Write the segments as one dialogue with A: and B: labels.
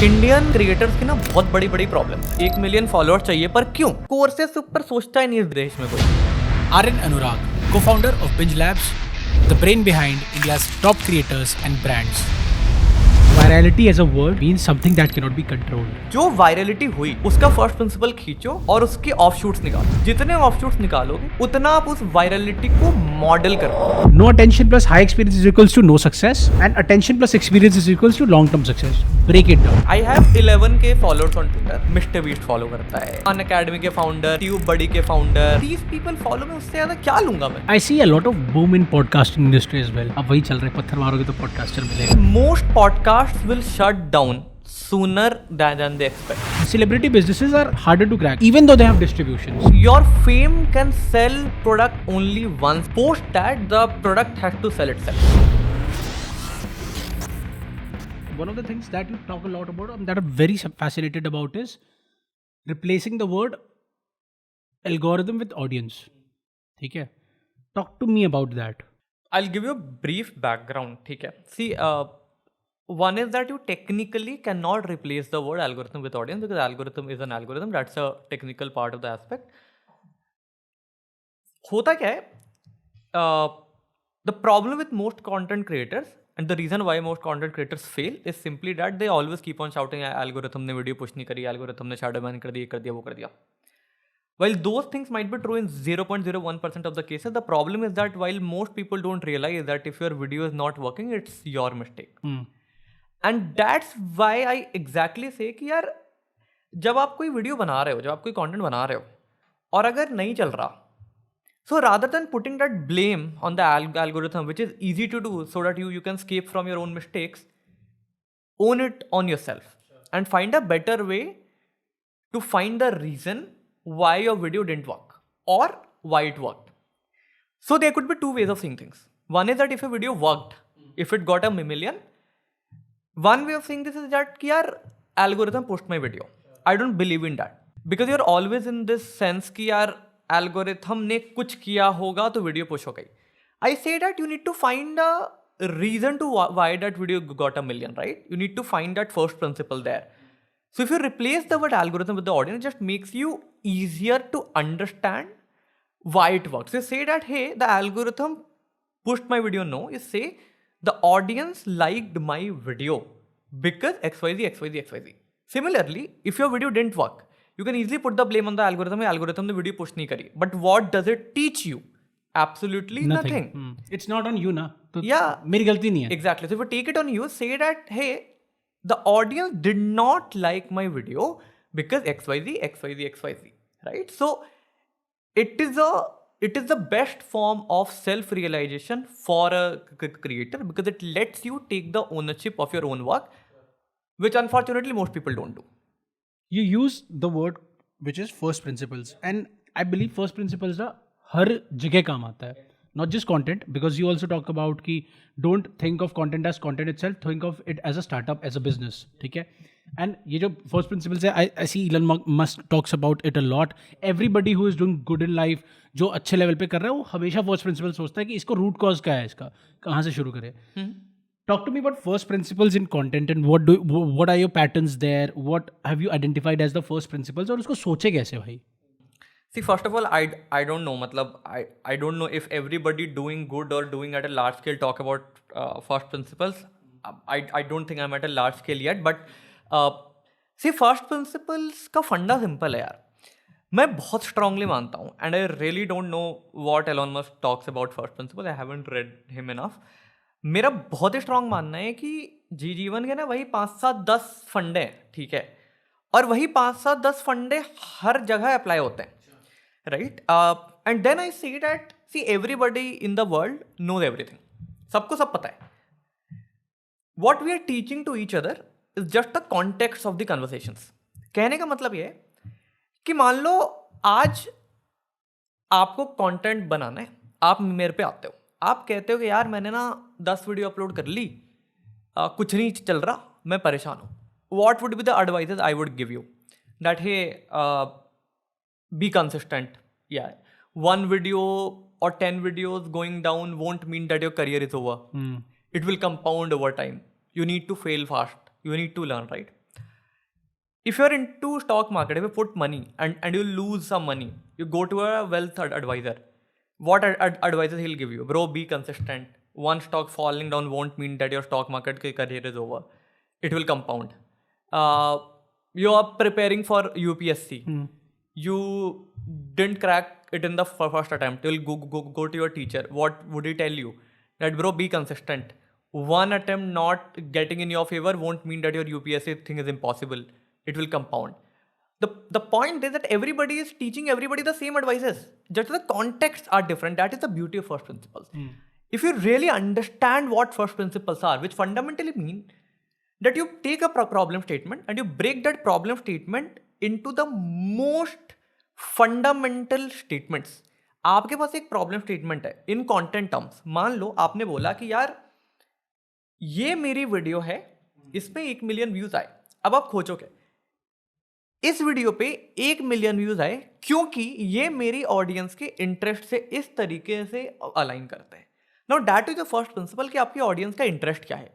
A: Indian creators की ना बहुत बड़ी बड़ी प्रॉब्लम है। 1 मिलियन फॉलोअर्स चाहिए, पर क्यों? कोर्सेस ऊपर सोचता ही नहीं इस देश में कोई।
B: Aryan Anurag, co-founder of Binge Labs, the brain behind India's top creators and brands. Virality as a word means something that cannot be controlled.
A: जो वायरलिटी हुई उसका फर्स्ट प्रिंसिपल खींचो और उसके ऑफशूट्स निकालो। जितने ऑफशूट्स निकालोगे उतना आप उस वायरलिटी को मॉडल कर पाओगे।
B: No attention plus high experience is equals to no success, and attention plus experience is equals to long-term success. Break it down.
A: I have 11K followers on Twitter. Mister beast follow करता है, अन academy के founder, tube बडी के founder. 30 people follow में, उससे ज्यादा क्या लूंगा मैं?
B: I see a lot of boom in podcasting industry as well. अब वही चल रहा है, पत्थर मारोगे तो podcaster मिलेगा.
A: Most podcast will shut down sooner than they expect.
B: Celebrity businesses are harder to crack, even though they have distributions.
A: Your fame can sell product only once. Post that, the product has to sell itself.
B: One of the things that you talk a lot about, that I'm very fascinated about, is replacing the word algorithm with audience. ठीक है? Talk to me about that.
A: I'll give you a brief background. ठीक है? See, one is that you technically cannot replace the word algorithm with audience, because algorithm is an algorithm. That's a technical part of the aspect. होता क्या है? The problem with most content creators, and the reason why most content creators fail, is simply that they always keep on shouting algorithm ने video push नहीं करी, algorithm ने shadow ban कर दिया, वो कर दिया. While those things might be true in 0.01% of the cases, the problem is that while most people don't realize that if your video is not working, it's your mistake. And that's why I exactly से कि यार, जब आप कोई video बना रहे हो, जब आप कोई कंटेंट बना रहे हो और अगर नहीं चल रहा, so rather than putting that blame on the algorithm which is easy to do so that you can escape from your own mistakes, own it on yourself and find a better way to find the reason why your video didn't work और why it worked. So there could be two ways of seeing things. One is that if a video worked, if it got a million, one way of saying this is that कि यार algorithm pushed my video. I don't believe in that, because you're always in this sense कि यार algorithm ने कुछ किया होगा तो video push हो गई. I say that you need to find a reason to why that video got a million, right? You need to find that first principle there. So if you replace the word algorithm with the audience, it just makes you easier to understand why it works. You say that, hey, the algorithm pushed my video. No, you say the audience liked my video because XYZ, XYZ, XYZ. Similarly, if your video didn't work, you can easily put the blame on the algorithm. Algorithm ने video push नहीं करी. But what does it teach you? Absolutely nothing.
B: It's not on you, na. तो
A: Yeah.
B: मेरी गलती नहीं है.
A: Exactly. So if you take it on you, say that, hey, the audience did not like my video because XYZ, XYZ, XYZ. Right? So it is the best form of self-realization for a creator, because it lets you take the ownership of your own work, which unfortunately most people don't do.
B: You use the word which is first principles, and I believe first principles ना हर जगह काम आता है, not just content, because you also talk about कि don't think of content as content itself, think of it as a startup, as a business. ठीक है? And ये जो first principles है, I see Elon Musk talks about it a lot. Everybody who is doing good in life, जो अच्छे level पे कर रहा है, वो हमेशा first principle सोचता है कि इसको root cause क्या है, इसका कहाँ से शुरू करें. Talk to me about first principles in content, and what are your patterns there? What have you identified as the first principles, और उसको सोचे कैसे भाई?
A: See, first of all, I don't know. मतलब I don't know if everybody doing good or doing at a large scale talk about first principles. I don't think I'm at a large scale yet, but see, first principles का फंडा simple है यार. मैं बहुत strongly मानता हूँ, and I really don't know what Elon Musk talks about first principle. I haven't read him enough. मेरा बहुत ही स्ट्रांग मानना है कि जीवन के ना वही 5-7-10 फंडे हैं, ठीक है, और वही 5-7-10 फंडे हर जगह अप्लाई होते हैं, right? And then I see that, see, everybody in the world knows everything. सबको सब पता है. What we are teaching to each other is just the context of the conversations. कहने का मतलब ये है कि मान लो आज आपको कंटेंट बनाना है, आप मेरे पे आते हो, आप कहते हो कि यार मैंने ना 10 वीडियो अपलोड कर ली, कुछ नहीं चल रहा, मैं परेशान हूँ. What would be the advices I would give you? That, hey, be consistent. Yeah. One video or 10 videos going down won't mean that your career is over. It will compound over time. You need to fail fast. You need to learn, right? if you're into stock market, if you put money and you lose some money, you go to a wealth advisor. What advices he'll give you? Bro, be consistent. One stock falling down won't mean that your stock market career is over. It will compound. You are preparing for UPSC. You didn't crack it in the first attempt. You'll go to your teacher. What would he tell you? That bro, be consistent. One attempt not getting in your favor won't mean that your UPSC thing is impossible. It will compound. The point is that everybody is teaching everybody the same advices. Just the contexts are different. That is the beauty of first principles. If you really understand what first principles are, which fundamentally mean that you take a problem statement and you break that problem statement into the most fundamental statements. आपके पास एक problem statement है इन content terms. मान लो आपने बोला कि यार ये मेरी वीडियो है, इसमें 1 मिलियन व्यूज आए. अब आप खोजोगे इस वीडियो पे 1 मिलियन व्यूज आए क्योंकि ये मेरी ऑडियंस के इंटरेस्ट से इस तरीके से अलाइन करते हैं. Now that is the first principle कि आपकी ऑडियंस का इंटरेस्ट क्या है.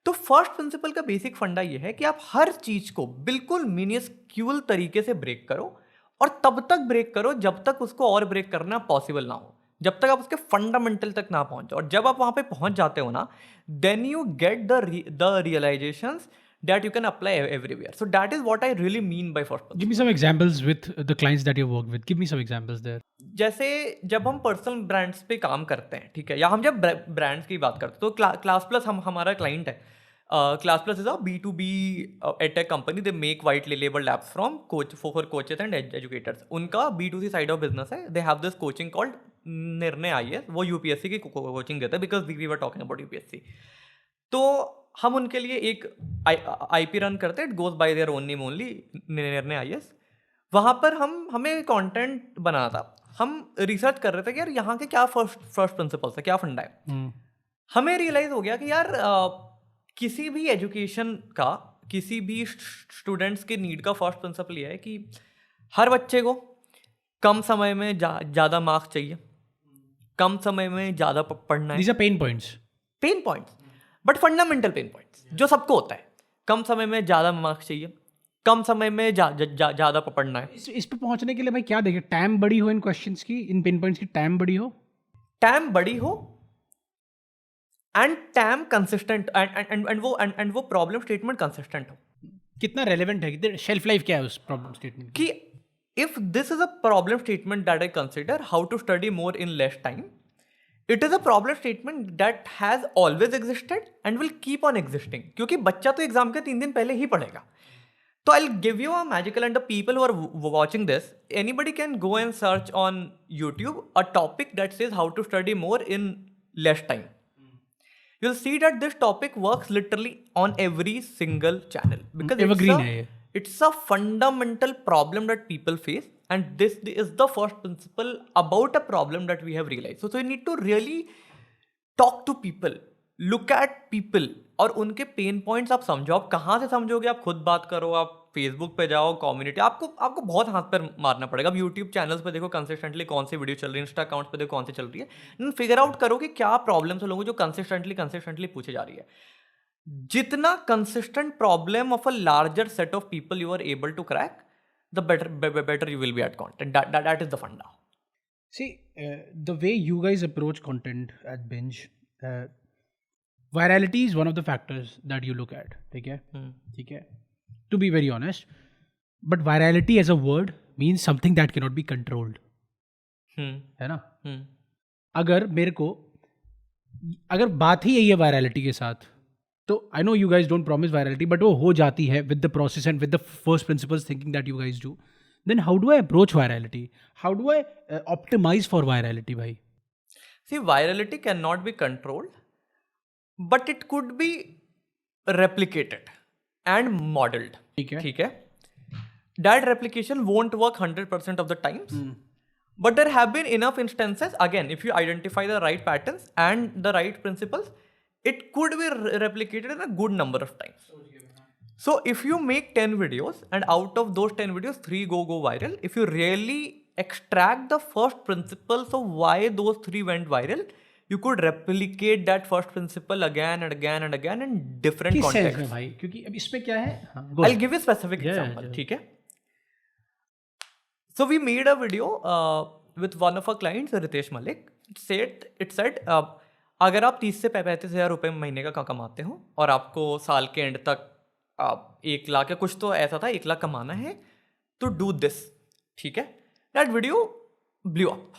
A: तो फर्स्ट प्रिंसिपल का बेसिक फंडा ये है कि आप हर चीज को बिल्कुल मिनिस्क्यूल तरीके से ब्रेक करो और तब तक ब्रेक करो जब तक उसको और ब्रेक करना पॉसिबल ना हो, जब तक आप उसके फंडामेंटल तक ना पहुंचो. और जब आप वहां पे पहुंच जाते हो ना, then you get the realisations that you can apply everywhere. So that is what I really mean by first principle.
B: Give me some examples with the clients that you work with. Give me some examples there.
A: जैसे जब हम personal brands पे काम करते हैं, ठीक है, या हम जब ब्रांड्स की बात करते हैं तो क्लास प्लस हमारा क्लाइंट है. Class plus is a B2B edtech company. They make white label apps from for coaches and educators. उनका B2C साइड ऑफ बिजनेस है. They have this coaching called Nirnay IAS. वो UPSC की coaching देते हैं because we were talking about UPSC. तो हम उनके लिए एक IP रन करते हैं. It goes by their own name only, निर्णय IAS. वहाँ पर हमें कंटेंट बनाना था. हम रिसर्च कर रहे थे कि यार यहाँ के क्या फर्स्ट प्रिंसिपल्स है, क्या फंडा है. हमें रियलाइज हो गया कि यार किसी भी एजुकेशन का, किसी भी स्टूडेंट्स के नीड का फर्स्ट प्रिंसिपल ये है कि हर बच्चे को कम समय में ज़्यादा मार्क्स चाहिए, कम समय में ज़्यादा पढ़ना है.
B: These are pain points.
A: Pen points, but fundamental pen points जो सबको होता है. कम समय में ज़्यादा मार्क्स चाहिए, कम समय में ज़्यादा पढ़ना है.
B: इस पे पहुंचने के लिए भाई क्या देखे? टाइम बड़ी हो इन क्वेश्चंस की, इन पेन पॉइंट्स की टाइम बड़ी हो,
A: टाइम बड़ी हो एंड टाइम कंसिस्टेंट एंड वो प्रॉब्लम स्टेटमेंट कंसिस्टेंट हो.
B: कितना रेलेवेंट है, कितने शेल्फ लाइफ क्या है उस प्रॉब्लम स्टेटमेंट
A: कि if this is a problem statement that I consider how to study more in less time, it is a problem statement that has always existed and will keep on existing. क्योंकि बच्चा तो exam के 3 दिन पहले ही पढ़ेगा. तो I give you a magical and the people who are watching this, anybody can go and search on YouTube a topic that says how to study more in less time. You'll see that this topic works literally on every single channel because
B: evergreen है ये.
A: It's a fundamental problem that people face, and this is the first principle about a problem that we have realized. So you need to really talk to people, look at people, और उनके pen points आप समझो. आप कहाँ से समझोगे? आप खुद बात करो, आप फेसबुक पे जाओ, कम्युनिटी, आपको बहुत हाथ पर मारना पड़ेगा. अब यूट्यूब चैनल्स पे देखो कंसिस्टेंटली कौन सी वीडियो चल रही है, इंस्टा अकाउंट्स पे देखो कौन सी चल रही है. फिगर आउट करो कि क्या प्रॉब्लम्स है लोगों जो कंसिस्टेंटली पूछी जा रही है. जितना consistent problem of a larger set of people you are able to crack, the better you will be at content. That is the funda.
B: See, the way you guys approach content at Binge, virality is one of the factors that you look at. ठीक है? To be very honest, but virality as a word means something that cannot be controlled. है ना? अगर बात ही यही है virality के साथ, तो I know you guys don't promise virality, but वो हो जाती है with the process and with the first principles thinking that you guys do. Then how do I approach virality? How do I optimize for virality, bhai?
A: See, virality cannot be controlled, but it could be replicated and modeled. ठीक है? That replication won't work 100% of the times, but there have been enough instances, again, if you identify the right patterns and the right principles, it could be replicated in a good number of times. So if you make 10 videos and out of those 10 videos 3 go viral, if you really extract the first principles of why those 3 went viral, you could replicate that first principle again and again and again in different
B: किस sense में
A: contexts.
B: भाई, क्योंकि अब इसमें क्या है, हाँ, go
A: I'll
B: ahead.
A: give you a specific
B: Yeah,
A: example.
B: yeah.
A: ठीक है? So we made a video with one of our clients, Ritesh Malik. It said अगर आप 30 से 35,000 रुपये महीने का कमाते हो और आपको साल के एंड तक 1 लाख या कुछ तो ऐसा था 1 लाख कमाना है, तो डू दिस. ठीक है? That video blew up.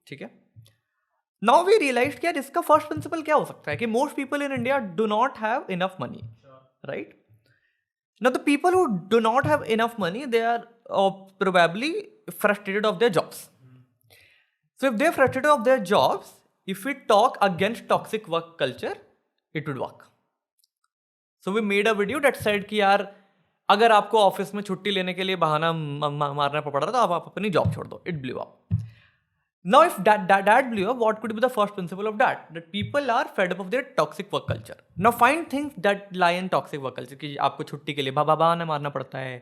A: ठीक है? नाउ वी रियलाइज कि यार इसका फर्स्ट प्रिंसिपल क्या हो सकता है कि most people in India do not have enough money, right? Now the people who do not have enough money, they are probably frustrated of their jobs. So if they're frustrated of their jobs, if we talk against toxic work culture, it would work. So we made a video that said कि यार अगर आपको office में छुट्टी लेने के लिए बहाना मारना पड़ रहा था, आप अपनी जॉब छोड़ दो. It blew up. Now if that blew up, what could be the first principle of that? That people are fed up of their toxic work culture. Now find things that lie in toxic work culture. कि आपको छुट्टी के लिए बहाना मारना पड़ता है,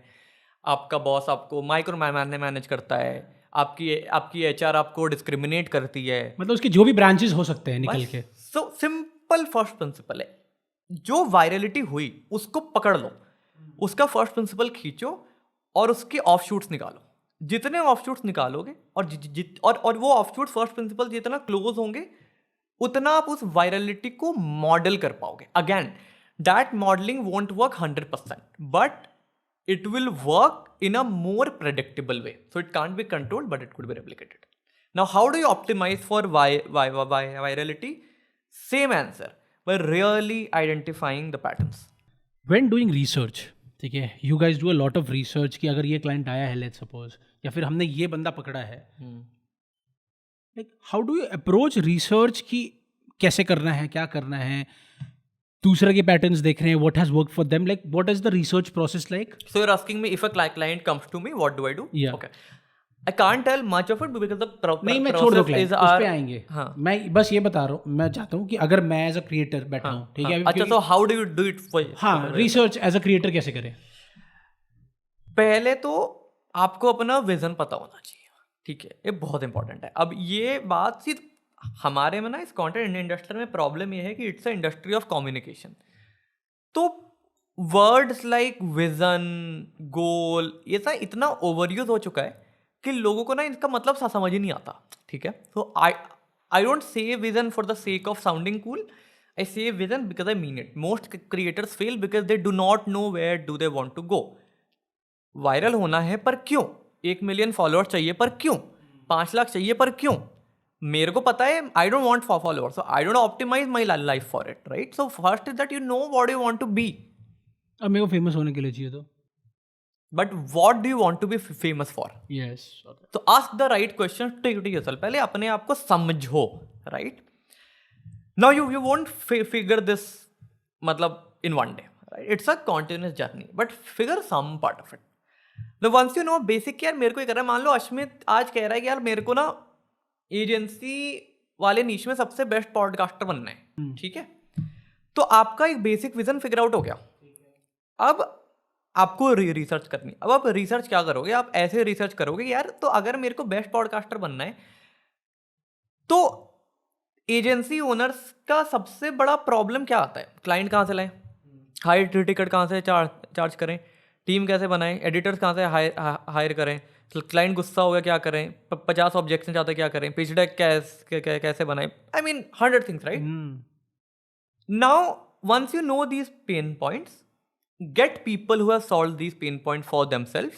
A: आपका बॉस आपको माइक्रो मैनेज करता है, आपकी एचआर आपको डिस्क्रिमिनेट करती है.
B: मतलब उसके जो भी ब्रांचेस हो सकते हैं निकल के.
A: सो सिंपल फर्स्ट प्रिंसिपल है, जो वायरलिटी हुई उसको पकड़ लो, उसका फर्स्ट प्रिंसिपल खींचो और उसके ऑफशूट्स निकालो. जितने ऑफशूट्स निकालोगे और वो ऑफशूट्स फर्स्ट प्रिंसिपल जितना क्लोज होंगे, उतना आप उस वायरलिटी को मॉडल कर पाओगे. Again that modelling won't work 100%, but it will work in a more predictable way. So it can't be controlled, but it could be replicated. Now, how do you optimize for virality? Same answer, by really identifying the patterns.
B: When doing research, ठीक है, you guys do a lot of research कि अगर ये client आया है, let's suppose, या फिर हमने ये बंदा पकड़ा है, like how do you approach research कि कैसे करना है, क्या करना है, दूसरे के पैटर्न्स देख रहे हैं, what has worked for them, like what is the research process like?
A: So you're asking me if a client comes to me, what do I do?
B: Yeah.
A: Okay. I can't tell much of it because the
B: नहीं, मैं छोड़ दो
A: process is
B: उस पे आएंगे.
A: हाँ.
B: मैं बस ये बता रहा हूँ, मैं चाहता हूँ कि अगर मैं एज अ क्रिएटर बैठा हूँ, ठीक है,
A: अच्छा, तो how do you do it for?
B: हाँ, रिसर्च एज अ क्रिएटर कैसे करें?
A: पहले तो आपको अपना विजन पता होना चाहिए. ठीक है, ये बहुत इंपॉर्टेंट है. अब ये बात सिर्फ हमारे में ना, इस कंटेंट इंडस्ट्री में प्रॉब्लम ये है कि it's a industry of communication. तो वर्ड्स लाइक विजन, गोल, ये सब इतना ओवरयूज हो चुका है कि लोगों को ना इनका मतलब समझ ही नहीं आता. ठीक है, तो I don't say vision for the sake of sounding cool. I say vision because I mean it. Most creators fail because they do not know where do they want to go. Viral होना है पर क्यों? 1 million followers चाहिए पर क्यों? 5 लाख चाहिए पर क्यों? मेरे को पता है I don't want followers, so I don't optimize my life for it, right? So first is that you know what you want to be.
B: अब मेरे को फेमस होने के लिए चाहिए तो,
A: but what do you want to be famous for?
B: Yes.
A: तो ask the right question to yourself. पहले अपने आप को समझो, right? Now you won't figure this मतलब in one day, right? It's a continuous journey, but figure some part of it. The once you know basic, यार मेरे को ये कर रहा है, मान लो अश्मित आज कह रहा है कि यार मेरे को ना एजेंसी वाले नीश में सबसे बेस्ट पॉडकास्टर बनना है. ठीक है, तो आपका एक बेसिक विजन फिगर आउट हो गया. अब आपको रिसर्च करनी. अब आप रिसर्च क्या करोगे? आप ऐसे रिसर्च करोगे कि यार तो अगर मेरे को बेस्ट पॉडकास्टर बनना है, तो एजेंसी ओनर्स का सबसे बड़ा प्रॉब्लम क्या आता है? क्लाइंट कहाँ से लाएं, हाई टिकट कहाँ से चार्ज करें, टीम कैसे बनाएं, एडिटर्स कहाँ से हायर करें, क्लाइंट गुस्सा हो गया क्या करें, 50 ऑब्जेक्शन चाहते क्या करें, पिच डेक कैसे बनाएं. I mean 100 things, right? Now once you know these pain points, get people who have solved these pain points for themselves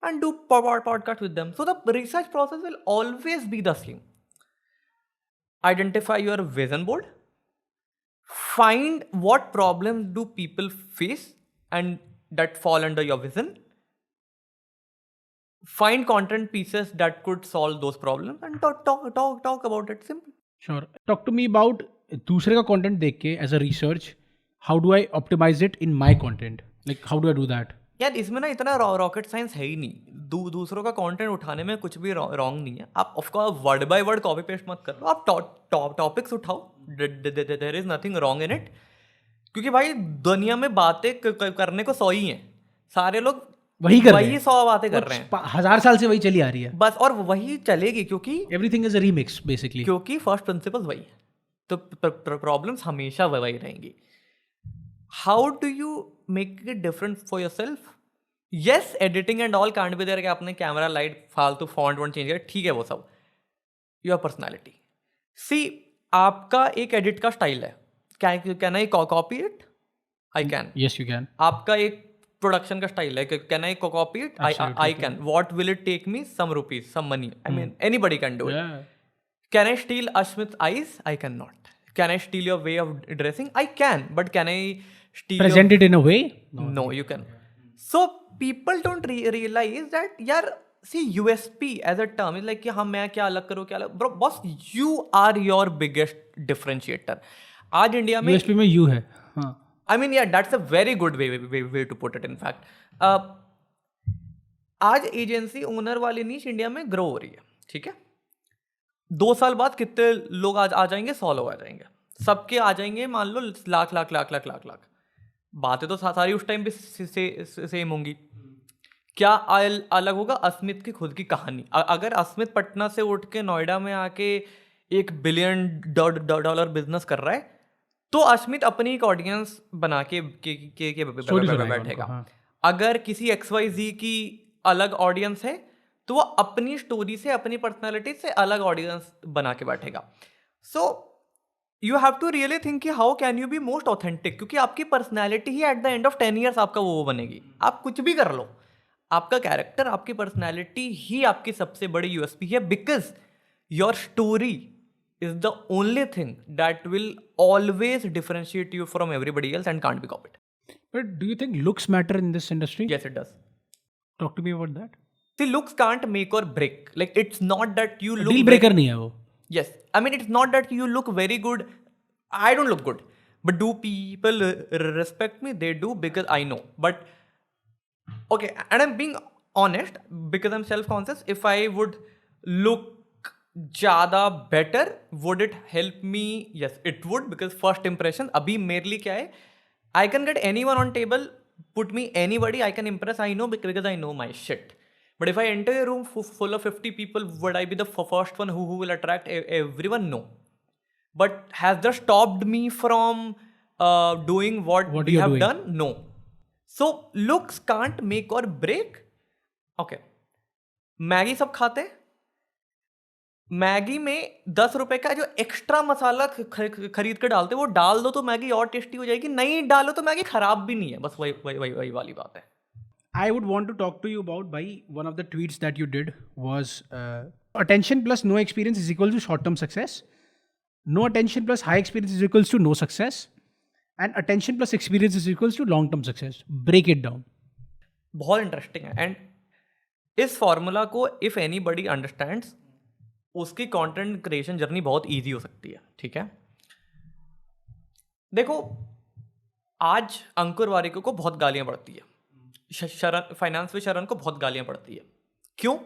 A: and do podcast with them. So the research process will always be the same. Identify your vision board. Find what problems do people face and that fall under your vision. Find content pieces that could solve those problems and talk about it. Simple.
B: Sure. Talk to me about दूसरे का content देख के as a research. How do I optimize it in my content? Like how do I do that?
A: यार इसमें ना इतना rocket science है ही नहीं. दूसरों का कंटेंट उठाने में कुछ भी रॉन्ग नहीं है. आप of course word by word copy paste मत करो, आप टॉपिक्स उठाओ. There is nothing wrong in it. क्योंकि भाई दुनिया में बातें करने को 100 ही हैं. सारे लोग
B: वही
A: 100 बातें कर रहे हैं.
B: 1000 साल से वही चली आ रही है
A: बस, और वही चलेगी क्योंकि
B: everything is a remix basically.
A: क्योंकि फर्स्ट प्रिंसिपल वही है. तो प्रॉब्लम्स हमेशा वही रहेंगी. How do you make it different for yourself? Yes, editing and all can't be there कि आपने कैमरा लाइट फालतू फॉन्ट वॉन्ट चेंज किया, ठीक है वो सब. Your personality. सी, आपका एक एडिट का स्टाइल है. Can I copy it? I can.
B: Yes, you can.
A: आपका एक प्रोडक्शन का स्टाइल है. Can I copy it? I can. What will it take me? Some rupees, some money. I mean anybody can do it.
B: Yeah.
A: Can I steal Ashmit's eyes? I cannot. Can I steal your way of dressing? I can. But can I steal
B: Present it in a way?
A: No, you can. So people don't realize that, yaar, see, USP as a term is like कि हाँ मैं क्या अलग करूँ क्या अलग. Bro, boss, you are your biggest differentiator. आज India में
B: USP में you है. हाँ.
A: I mean, yeah, that's a very good way to put it. In fact, आज एजेंसी ओनर वाली नीश इंडिया में ग्रो हो रही है. ठीक है, 2 साल बाद कितने लोग आ जाएंगे? 100 लोग आ जाएंगे. सबके आ जाएंगे मान लो लाख लाख लाख लाख लाख लाख. बातें तो सारी उस टाइम भी सेम होंगी. क्या अलग होगा? अस्मित की खुद की कहानी. अगर अस्मित पटना से उठ के नोएडा में आके $1 बिलियन बिजनेस कर रहा है, तो अस्मित अपनी एक ऑडियंस बना के बैठेगा.
B: हाँ.
A: अगर किसी XYZ की अलग ऑडियंस है, तो वो अपनी स्टोरी से, अपनी पर्सनालिटी से अलग ऑडियंस बना के बैठेगा. So you have to really think कि how can you be most authentic, क्योंकि आपकी पर्सनालिटी ही at the end of 10 years आपका वो बनेगी. आप कुछ भी कर लो, आपका कैरेक्टर, आपकी पर्सनालिटी ही आपकी सबसे बड़ी USP है. Because your story is the only thing that will always differentiate you from everybody else and can't be copied.
B: But do you think looks matter in this industry?
A: Yes, it does.
B: Talk to me about that.
A: See, looks can't make or break. Like, it's not that you look
B: Deal breaker नहीं है वो.
A: Yes, I mean, it's not that you look very good. I don't look good, but do people respect me? They do, because I know. But okay, and I'm being honest because I'm self-conscious. If I would look ज़्यादा better, would it help me? Yes, it would, because first impression. अभी मेरे लिए क्या है? I can get anyone on table, put me anybody, I can impress. I know because I know my shit. But if I enter a room full of 50 people, would I be the first one who will attract everyone? No. But has that stopped me from doing what we have done? No. So looks can't make or break. Okay. Maggi सब खाते हैं. Maggi में 10 रुपए का जो extra मसाला खरीद कर डालते वो डाल दो तो मैगी और टेस्टी हो जाएगी. नहीं डालो तो मैगी खराब भी नहीं है. बस वही वाली बात है.
B: I would want to talk to you about, by one of the tweets that you did was attention plus no experience is equal to short-term success. No attention plus high experience is equals to no success. And attention plus experience is equals to long-term success. Break it down.
A: बहुत interesting है. And इस formula को if anybody understands, उसकी content creation journey बहुत easy हो सकती है. ठीक है, देखो, आज अंकुर वारिको को बहुत गालियां पड़ती है. शरण, फाइनेंस में शरण को बहुत गालियां पड़ती है. क्यों?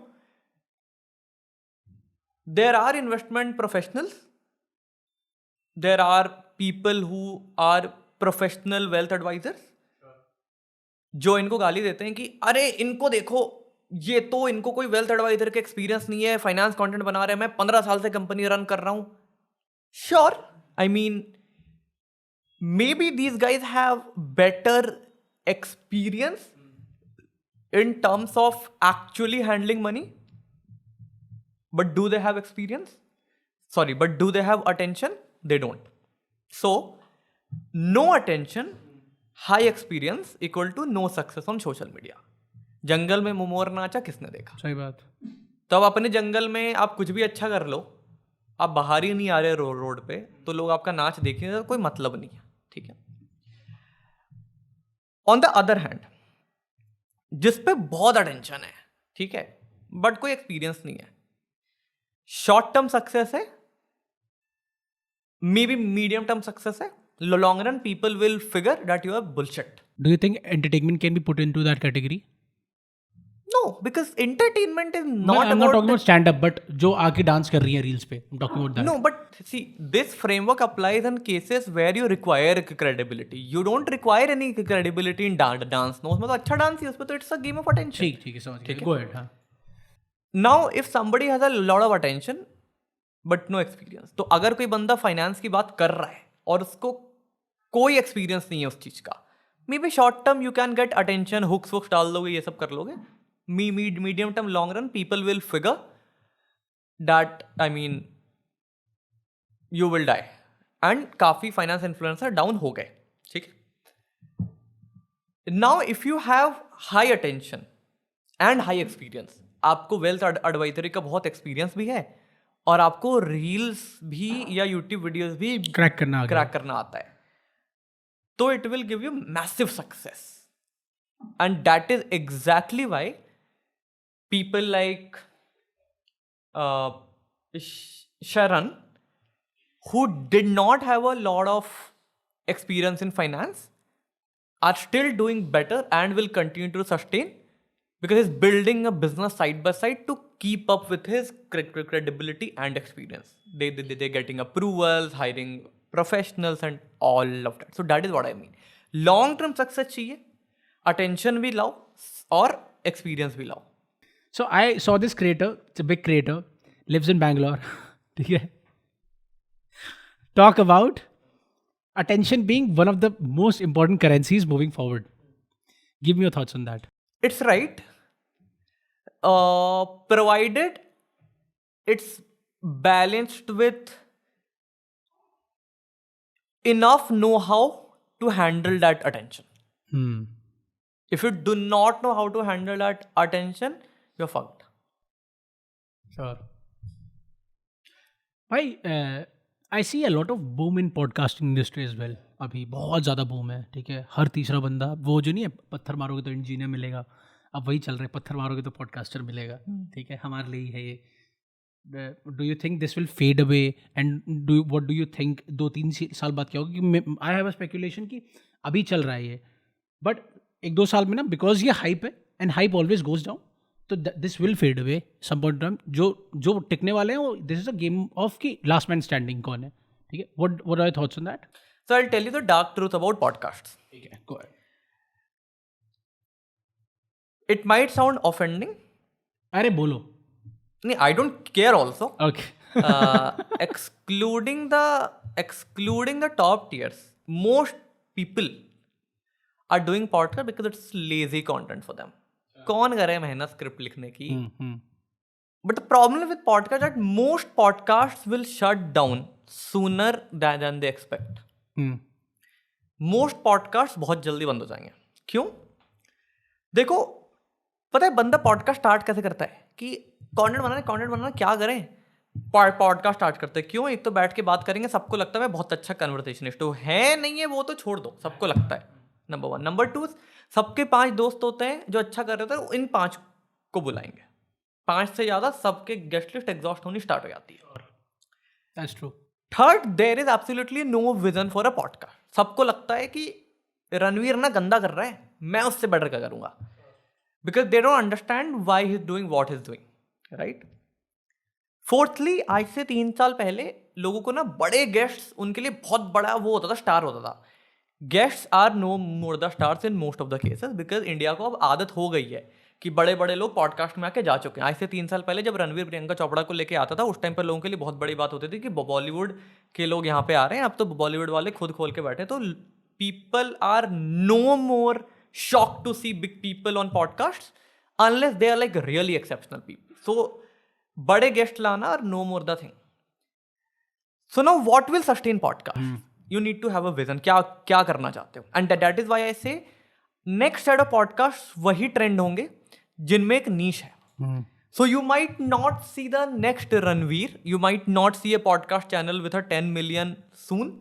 A: There are investment professionals, there are people who are professional wealth advisors, जो इनको गाली देते हैं कि अरे इनको देखो, ये तो इनको कोई वेल्थ एडवाइजर का एक्सपीरियंस नहीं है, फाइनेंस कंटेंट बना रहे हैं, मैं 15 साल से कंपनी रन कर रहा हूं. Sure, I mean may be these guys have better experience in terms of actually handling money, but do they have experience? Sorry, but do they have attention? They don't. So no attention, high experience equal to no success on social media. जंगल में मोर नाचा किसने देखा?
B: सही बात.
A: तब अपने जंगल में आप कुछ भी अच्छा कर लो, आप बाहर ही नहीं आ रहे रोड पे, तो लोग आपका नाच देखेंगे तो कोई मतलब नहीं है. ठीक है. ऑन द अदर हैंड, जिस पे बहुत अटेंशन है, ठीक है, बट कोई एक्सपीरियंस नहीं है, शॉर्ट टर्म सक्सेस है, maybe medium term success है, long run people will figure that you are bullshit.
B: Do you think entertainment can be put into that category?
A: No, because entertainment is
B: I'm
A: not
B: not talking about stand up, but जो आके dance कर रही हैं reels पे, I'm talking about that.
A: No, but see, this framework applies in cases where you require credibility. You don't require any credibility in dance. No, उसमें तो अच्छा dance ही, उसमें तो it's a game of attention.
B: ठीक है, समझ गया. Go ahead. हाँ.
A: Now, if somebody has a lot of attention, but no experience. तो अगर कोई बंदा फाइनेंस की बात कर रहा है और उसको कोई एक्सपीरियंस नहीं है उस चीज़ का, maybe short term you can get attention, hooks वुक्स डाल दोगे, ये सब कर लोगे. Medium term long run people will figure that, I mean you will die. And काफ़ी फाइनेंस इन्फ्लुएंसर डाउन हो गए. ठीक है. Now if you have high attention and high experience, आपको वेल्थ एडवाइजरी का बहुत एक्सपीरियंस भी है और आपको रील्स भी या यूट्यूब वीडियोस भी
B: क्रैक करना
A: आता है, तो it will give you massive success. And that is exactly why people like Sharan, who did not have a lot of experience in finance, are still doing better and will continue to sustain because he's building a business side by side to keep up with his credibility and experience. They're getting approvals, hiring professionals and all of that. So that is what I mean. Long term success चाहिए, attention भी लाओ और experience भी लाओ.
B: So I saw this creator, it's a big creator, lives in Bangalore. ठीक है. Talk about attention being one of the most important currencies moving forward. Give me your thoughts on that.
A: It's right, provided it's balanced with enough know-how to handle that attention. If you do not know how to handle that attention, you're fucked.
B: Sure. भाई I see a lot of boom in podcasting industry as well. अभी बहुत ज़्यादा boom है. ठीक है. हर तीसरा बंदा, वो जो नहीं है, पत्थर मारोगे तो इंजीनियर मिलेगा, अब वही चल रहा है, पत्थर मारोगे तो पॉडकास्टर मिलेगा. ठीक है. हमारे लिए ही है ये. Do you think this will fade away and what do you think 2-3 साल बाद क्या होगा? कि आई हैव अ स्पेकुलेशन कि अभी चल रहा है ये, बट 1-2 साल में ना, बिकॉज ये हाइप है and hype always goes down, तो this will fade away some point time. जो टिकने वाले हैं वो, this is a game of की लास्ट मैन स्टैंडिंग कौन है. ठीक है. What are your thoughts on that?
A: So I'll tell you the dark truth about podcasts.
B: ठीक है. Go ahead.
A: It might sound offending.
B: अरे बोलो.
A: No, I don't care also.
B: Okay.
A: Excluding the top tiers, most people are doing podcast because it's lazy content for them. कौन करे मेहनत script लिखने की? But the problem with podcast that most podcasts will shut down sooner than they expect. Most podcasts बहुत जल्दी बंद हो जाएंगे. क्यों? देखो, पता है बंदा पॉडकास्ट स्टार्ट कैसे करता है कि कंटेंट बनाना क्या करें, पॉडकास्ट स्टार्ट करते हैं. क्यों? एक तो बैठ के बात करेंगे, सबको लगता है बहुत अच्छा कन्वर्सेशनिस्ट है, नहीं है वो तो छोड़ दो, सबको लगता है. नंबर 1. नंबर 2, सबके 5 दोस्त होते हैं जो अच्छा कर रहे होते हैं, इन 5 को बुलाएंगे. 5 से ज़्यादा सबके गेस्ट लिस्ट एग्जॉस्ट होनी स्टार्ट हो जाती है.
B: That's true.
A: Third, there is absolutely no vision for a podcast. सबको लगता है कि रणवीर ना गंदा कर रहा है, मैं उससे बेटर क्या करूंगा, because they don't understand why he is doing what he is doing. Right. Fourthly, आज से 3 साल पहले लोगों को ना बड़े गेस्ट्स, उनके लिए बहुत बड़ा वो होता था, स्टार होता था. Guests are no more the stars in most of the cases, because India को अब आदत हो गई है कि बड़े बड़े लोग पॉडकास्ट में आके जा चुके हैं. आज से 3 साल पहले जब रणवीर प्रियंका चोपड़ा को लेके आता था, उस टाइम पर लोगों के लिए बहुत बड़ी बात होती थी कि बॉलीवुड के लोग यहाँ पे आ रहे हैं. अब तो बॉलीवुड वाले खुद खोल के बैठे, तो people are no more shock to see big people on podcast unless they are like really exceptional people. So बड़े गेस्ट लाना are no more the thing. So now what will sustain podcast? You need to have a vision. क्या करना चाहते हो? And that is why I say next set of podcast वही trend होंगे जिनमें एक नीश है. So you might not see the next Ranveer, you might not see a podcast channel with a 10 million soon,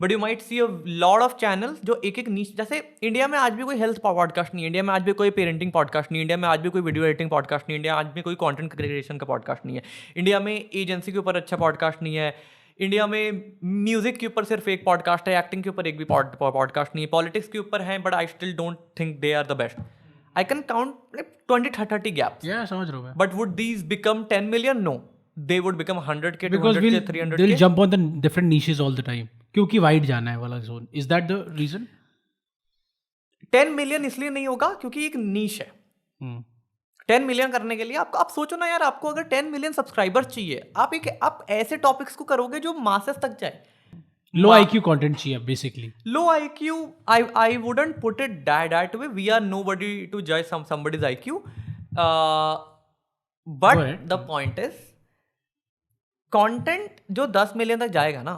A: but you might see a lot of channels जो एक नीश. जैसे India में आज भी कोई हेल्थ पॉडकास्ट नहीं है, इंडिया में आज भी कोई पेरेंटिंग पॉडकास्ट नहीं है, इंडिया में आज भी कोई वीडियो एडिटिंग पॉडकास्ट नहीं है, इंडिया आज भी कोई कंटेंट क्रिएशन का पॉडकास्ट नहीं है, इंडिया में एजेंसी के ऊपर अच्छा पॉडकास्ट नहीं है, इंडिया में म्यूजिक के ऊपर सिर्फ एक पॉडकास्ट है, एक्टिंग के ऊपर एक भी पॉडकास्ट नहीं है, पॉलिटिक्स के ऊपर है, but I still don't think they are the best. I can count like 20-30 gaps.
B: Yeah, समझ रहा हूँ मैं.
A: But would these become 10 million? No. They would become 100K,
B: Because
A: 200K, 300K.
B: they'll jump on the different niches all the time. क्योंकि wide जाना है वाला zone. Is that the reason?
A: 10 million इसलिए नहीं होगा क्योंकि एक niche है. 10 मिलियन करने के लिए आप सोचो ना यार, आपको अगर 10 मिलियन सब्सक्राइबर्स चाहिए, आप ऐसे टॉपिक्स को करोगे जो मासेस तक जाए.
B: लो IQ कंटेंट चाहिए basically.
A: Low IQ, I wouldn't put it that way. We are nobody to judge somebody's IQ. Uh,
B: Go ahead.
A: but the point is, content जो 10 मिलियन तक जाएगा ना,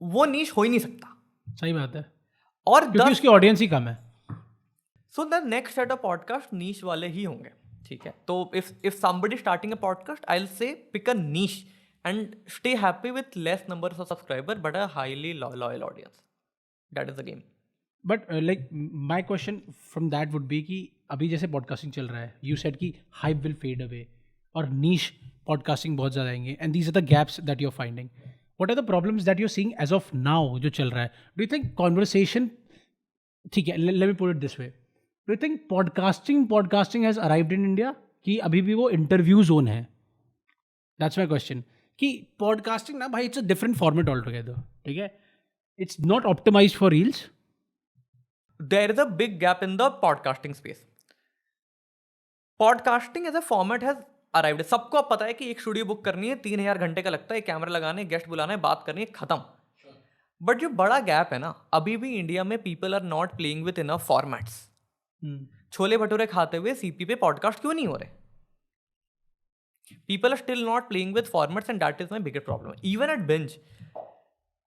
A: वो नीश हो ही नहीं सकता.
B: सही बात है,
A: और
B: क्योंकि उसकी ऑडियंस ही कम है.
A: So the next set of podcast niche वाले ही होंगे. ठीक है, तो if somebody starting a podcast, I'll say pick a niche and stay happy with less numbers of subscriber but a highly loyal audience. That is the game.
B: But like my question from that would be कि अभी जैसे podcasting चल रहा है, you said कि hype will fade away और niche podcasting बहुत ज़्यादा आएंगे, and these are the gaps that you are finding. What are the problems that you are seeing as of now जो चल रहा है? डू यू थिंक कॉन्वर्सेशन, ठीक है, let me put it this way, do you think podcasting has arrived in India, कि अभी भी वो इंटरव्यू जोन है? That's my question. कि पॉडकास्टिंग ना भाई, it's a different format all together. ठीक है, it's not optimized for reels.
A: There is a big gap in the podcasting space. Podcasting as a format has arrived. सबको अब पता है कि एक स्टूडियो बुक करनी है, 3000 घंटे का लगता है, कैमरा लगाने, गेस्ट बुलाना है, बात करनी है, खत्म. बट जो बड़ा गैप है ना, अभी भी इंडिया में people are not playing with enough formats. Chole bhature खाते हुए सीपी पे पॉडकास्ट क्यों नहीं हो रहे? People are still not playing with formats, and that is my biggest problem. Even at Binge,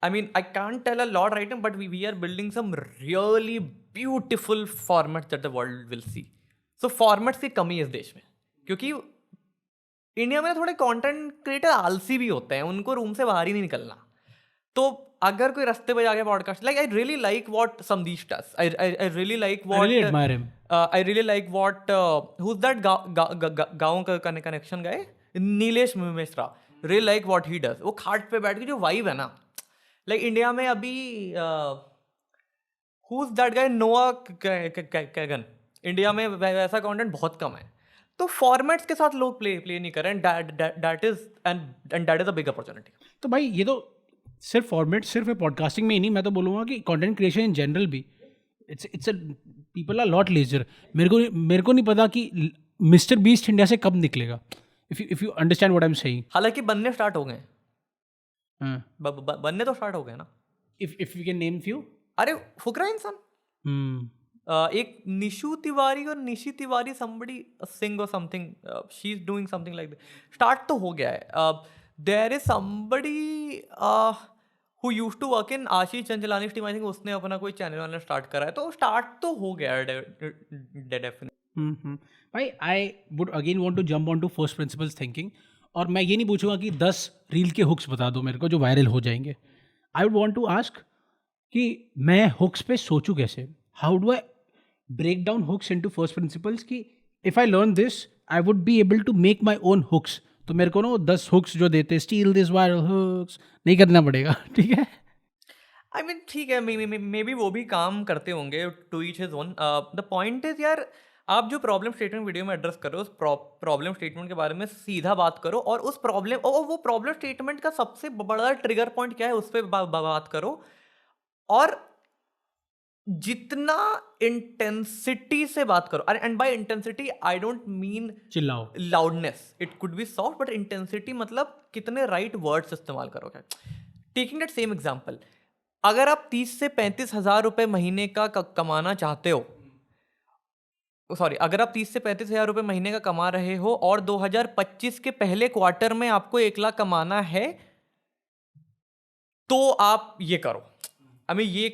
A: I mean, I can't tell a lot right now, but we are building some really beautiful formats that the world will see. So formats की कमी है इस देश में, क्योंकि India में थोड़े content creator आलसी भी होते हैं, उनको रूम से बाहर ही नहीं निकलना. तो अगर कोई रास्ते पे जाके podcast, like I really like what Samdish does, I really like
B: I really admire him.
A: I really like what who is that गाँव का connection guy, Nilesh Mishra. Really like what he does. वो खाट पे बैठ के जो वाइब है ना, लाइक इंडिया में अभी हु इज दैट गाय, नोआ कैगन. इंडिया में वैसा कंटेंट बहुत कम है. तो फॉर्मेट्स के साथ लोग प्ले नहीं कर रहे हैं. That is and that is a big opportunity.
B: तो भाई ये तो सिर्फ फॉर्मेट, सिर्फ पॉडकास्टिंग में ही नहीं, मैं तो बोलूँगा कि कंटेंट क्रिएशन इन जनरल भी, it's people are lot lazier. मेरे को नहीं पता कि मिस्टर बीस्ट इंडिया से कब निकलेगा, if you understand what I am saying.
A: हालांकि बनने स्टार्ट हो गए, बनने तो स्टार्ट हो गए ना.
B: If you can name few.
A: अरे फुकरा इंसान, एक निशु तिवारी और निशी तिवारी, somebody सिंग और something, she is doing something like that. Start तो हो गया है. There is somebody who used to work in Ashish Chanchalani team, I think उसने अपना कोई चैनल वाला स्टार्ट करा है. तो स्टार्ट तो हो गया है डेफिनेटली.
B: भाई I would again want to jump on to first principles thinking, और मैं ये नहीं पूछूंगा कि 10 रील के हुक्स बता दो मेरे को जो वायरल हो जाएंगे. I would want to ask कि मैं हुक्स पे सोचूं कैसे. How do I break down hooks into first principles, कि if I learn this I would be able to make my own hooks. तो मेरे को ना 10 हुक्स जो देते स्टील दिस वायरल हुक्स नहीं करना पड़ेगा. ठीक है,
A: आई मीन ठीक है, मे बी वो भी काम करते होंगे, to each his own. The point is यार, आप जो प्रॉब्लम स्टेटमेंट वीडियो में एड्रेस करो, उस प्रॉब्लम स्टेटमेंट के बारे में सीधा बात करो, और उस प्रॉब्लम वो प्रॉब्लम स्टेटमेंट का सबसे बड़ा ट्रिगर पॉइंट क्या है उस पर बात करो. और जितना इंटेंसिटी से बात करो, and by intensity I don't mean
B: चिल्लाओ,
A: loudness, it could be soft, but intensity मतलब कितने राइट वर्ड्स इस्तेमाल करोगे. टेकिंग दैट सेम एग्जांपल, अगर आप 30 से 35 हज़ार रुपये महीने का कमाना चाहते हो, सॉरी, अगर आप 30 से 35 हज़ार रुपये महीने का कमा रहे हो और 2025 के पहले क्वार्टर में आपको 1 लाख कमाना है, तो आप ये करो. आई मीन ये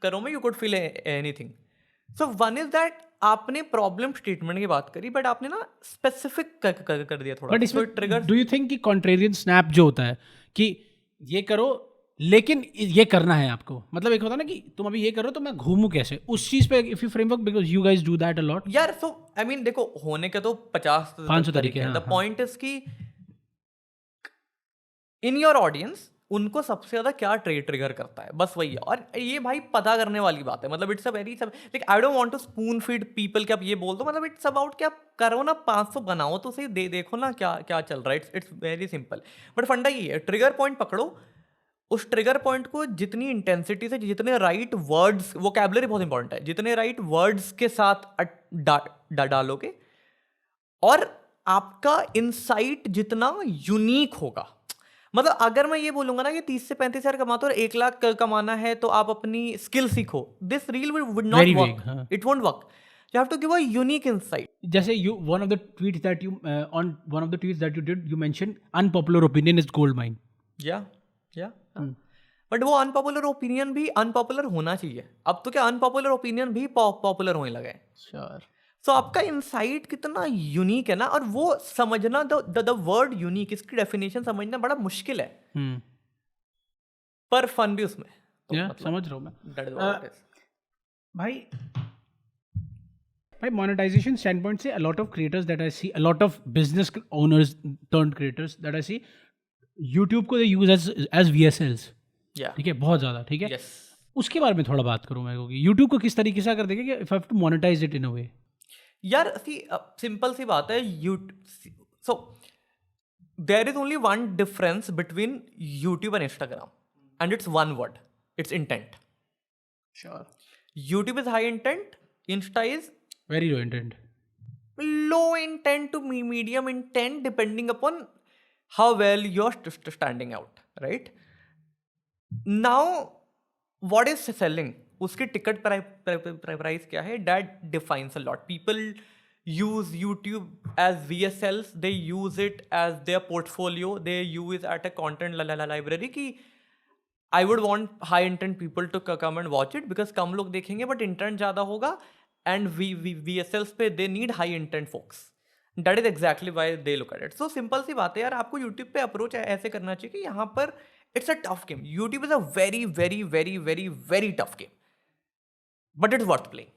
A: करो में you could feel anything. So one is that आपने प्रॉब्लम स्टेटमेंट की बात करी, बट आपने ना स्पेसिफिक कर दिया थोड़ा.
B: बट इसमें
A: ट्रिगर,
B: डू यू थिंक कि कॉन्ट्रेरियन स्नैप जो होता है कि ये करो लेकिन ये करना है आपको, मतलब एक होता है ना कि तुम अभी ये करो तो मैं घूमूं कैसे, उस चीज पे if you framework, because you guys do that a lot
A: यार. सो आई मीन देखो, होने के तो 50
B: तरीके हैं.
A: द पॉइंट इज कि इन योर ऑडियंस उनको सबसे ज्यादा क्या ट्रिगर करता है, बस वही है. और ये भाई पता करने वाली बात है. मतलब it's a very like, I don't want two spoon feed people कि आप ये बोल दो. मतलब इट्स अबाउट कि आप करो ना, 500 बनाओ तो सही, देखो ना क्या क्या चल रहा है. It's very simple. बट फंडा ये है, ट्रिगर पॉइंट पकड़ो, उस ट्रिगर पॉइंट को जितनी इंटेंसिटी से, जितने राइट वर्ड्स, वोकैबुलरी बहुत इंपॉर्टेंट है, जितने राइट वर्ड्स के साथ डालोगे, और आपका इंसाइट जितना यूनिक होगा, मतलब अगर मैं ये बोलूंगा ना कि 30 से 35 हजार कमाते हो और 1 लाख कमाना है तो आप अपनी स्किल सीखो, this reel would not
B: Very vague,
A: work,
B: हाँ.
A: It won't work. You have to give a unique insight.
B: जैसे one of the tweets that you on one of the tweets that you did, you mentioned unpopular opinion is gold mine.
A: या but वो unpopular opinion भी unpopular होना चाहिए. अब तो क्या unpopular opinion भी पॉपुलर होने लगे.
B: Sure.
A: सो आपका इंसाइट कितना यूनिक है ना, और वो समझना, द वर्ड यूनिक, इसकी डेफिनेशन समझना बड़ा मुश्किल है, पर फन भी उसमें. तो
B: Yeah,
A: मतलब
B: समझ रहा हूँ मैं.
A: that is what it is.
B: भाई monetization standpoint से a lot of creators that I see, a lot of business owners turned creators that I see, YouTube को they use as VSLs.
A: Yeah.
B: ठीक है, बहुत ज़्यादा. ठीक है,
A: Yes.
B: उसके बारे में थोड़ा बात करूँ मैं कि YouTube को किस तरीके से अगर देखें कि if I have to monetize it in a way.
A: यार सी सिंपल सी बात है. So there is only one difference between YouTube and Instagram, and it's one word, it's intent.
B: Sure.
A: YouTube is high intent, insta is
B: Very low intent.
A: low intent to medium intent, depending upon how well you're standing out, right? Now what is selling, उसकी ticket price क्या है, that defines a lot. People use YouTube as VSLs, they use it as their portfolio, they use at a content library कि I would want high intent people to come and watch it because कम लोग देखेंगे but intent ज़्यादा होगा, and VSLs पे they need high intent folks. That is exactly why they look at it. So simple सी बात है यार, आपको YouTube पे अप्रोच ऐसे करना चाहिए कि यहाँ पर it's a tough game. YouTube is a very very very very very tough game, but it's worth playing.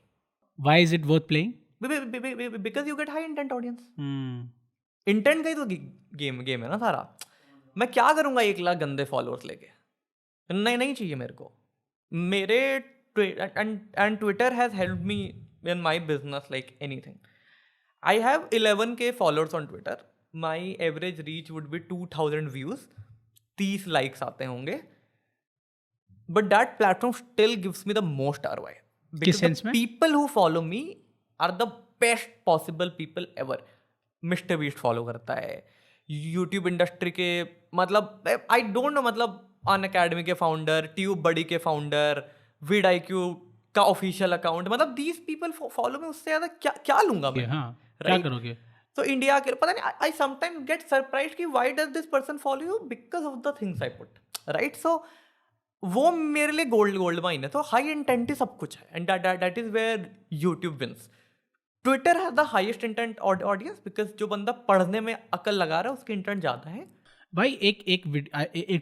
B: Why is it worth playing?
A: Because you get high intent audience.
B: Hmm.
A: Intent का ही तो game है ना सारा. मैं क्या करूंगा 1 लाख गंदे followers लेके, नहीं चाहिए मेरे को. मेरे and Twitter has helped me in my business like anything. I have 11k followers on Twitter. My average reach would be 2000 views, 30 likes आते होंगे, but that platform still gives me the most ROI because
B: sense
A: the
B: में?
A: people who follow me are the best possible people ever. Mr. Beast follow करता है, YouTube industry के मतलब I don't know, मतलब Unacademy के founder, tube बडी के founder, vidIQ का official account, मतलब दीज पीपल फॉलो में, उससे ज्यादा क्या लूंगा मैं.
B: हाँ, क्या करोगे?
A: तो इंडिया के पता नहीं, आई समटाइम्स गेट सरप्राइज्ड कि why does this person follow you, because of the things I put, right. So वो मेरे लिए गोल्ड माइन है. तो हाई इंटेंट ही सब कुछ है, and that is where YouTube wins. Twitter has the highest intent audience because जो बंदा पढ़ने में अकल लगा रहा है उसकी इंटेंट ज्यादा है.
B: भाई एक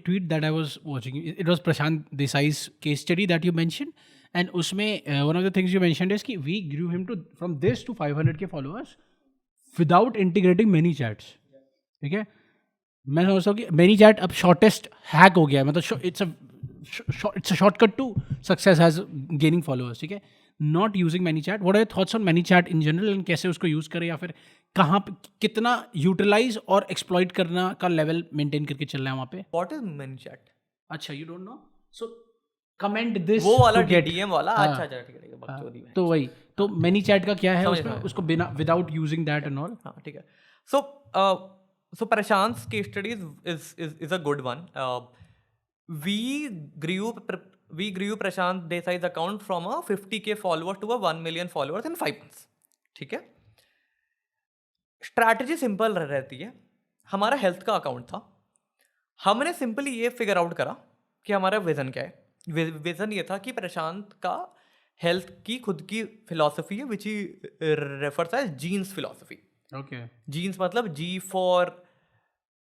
B: tweet that I was watching, it was Prashant Desai's case study that you mention, and उसमें one of the things you mentioned is कि we grew him to from this to 500k followers without integrating ManyChats. ठीक है, मैं समझता हूँ कि ManyChat अब shortest hack हो गया है, मतलब it's a shortcut to success has gaining followers. ठीक है, not using many chat. What are your thoughts on ManyChat in general, and कैसे उसको यूज़ करें, या फिर कहाँ पे कितना यूटिलाइज और एक्सप्लॉइट करना का लेवल मेंटेन करके चल रहा है वहाँ पे?
A: What is ManyChat?
B: अच्छा, you don't know, so comment this,
A: वो वाला
B: to get-
A: डीएम वाला.
B: हाँ,
A: अच्छा ठीक है, बकचोदी में.
B: तो वही, तो मैनी चैट का क्या है
A: समझ
B: उसमें,
A: गया.
B: उसको बिना without using that and all.
A: हाँ ठीक है. So Prashant case study is a good one. we grew Prashant Desai's account from a 50k follower to a 1 million followers in 5 months. ठीक है, स्ट्रैटेजी सिंपल रहती है. हमारा हेल्थ का अकाउंट था, हमने सिंपली ये फिगर आउट करा कि हमारा विजन क्या है. विजन ये था कि प्रशांत का हेल्थ की खुद की फिलॉसफी है, which he refers as genes philosophy.
B: Okay,
A: genes मतलब G for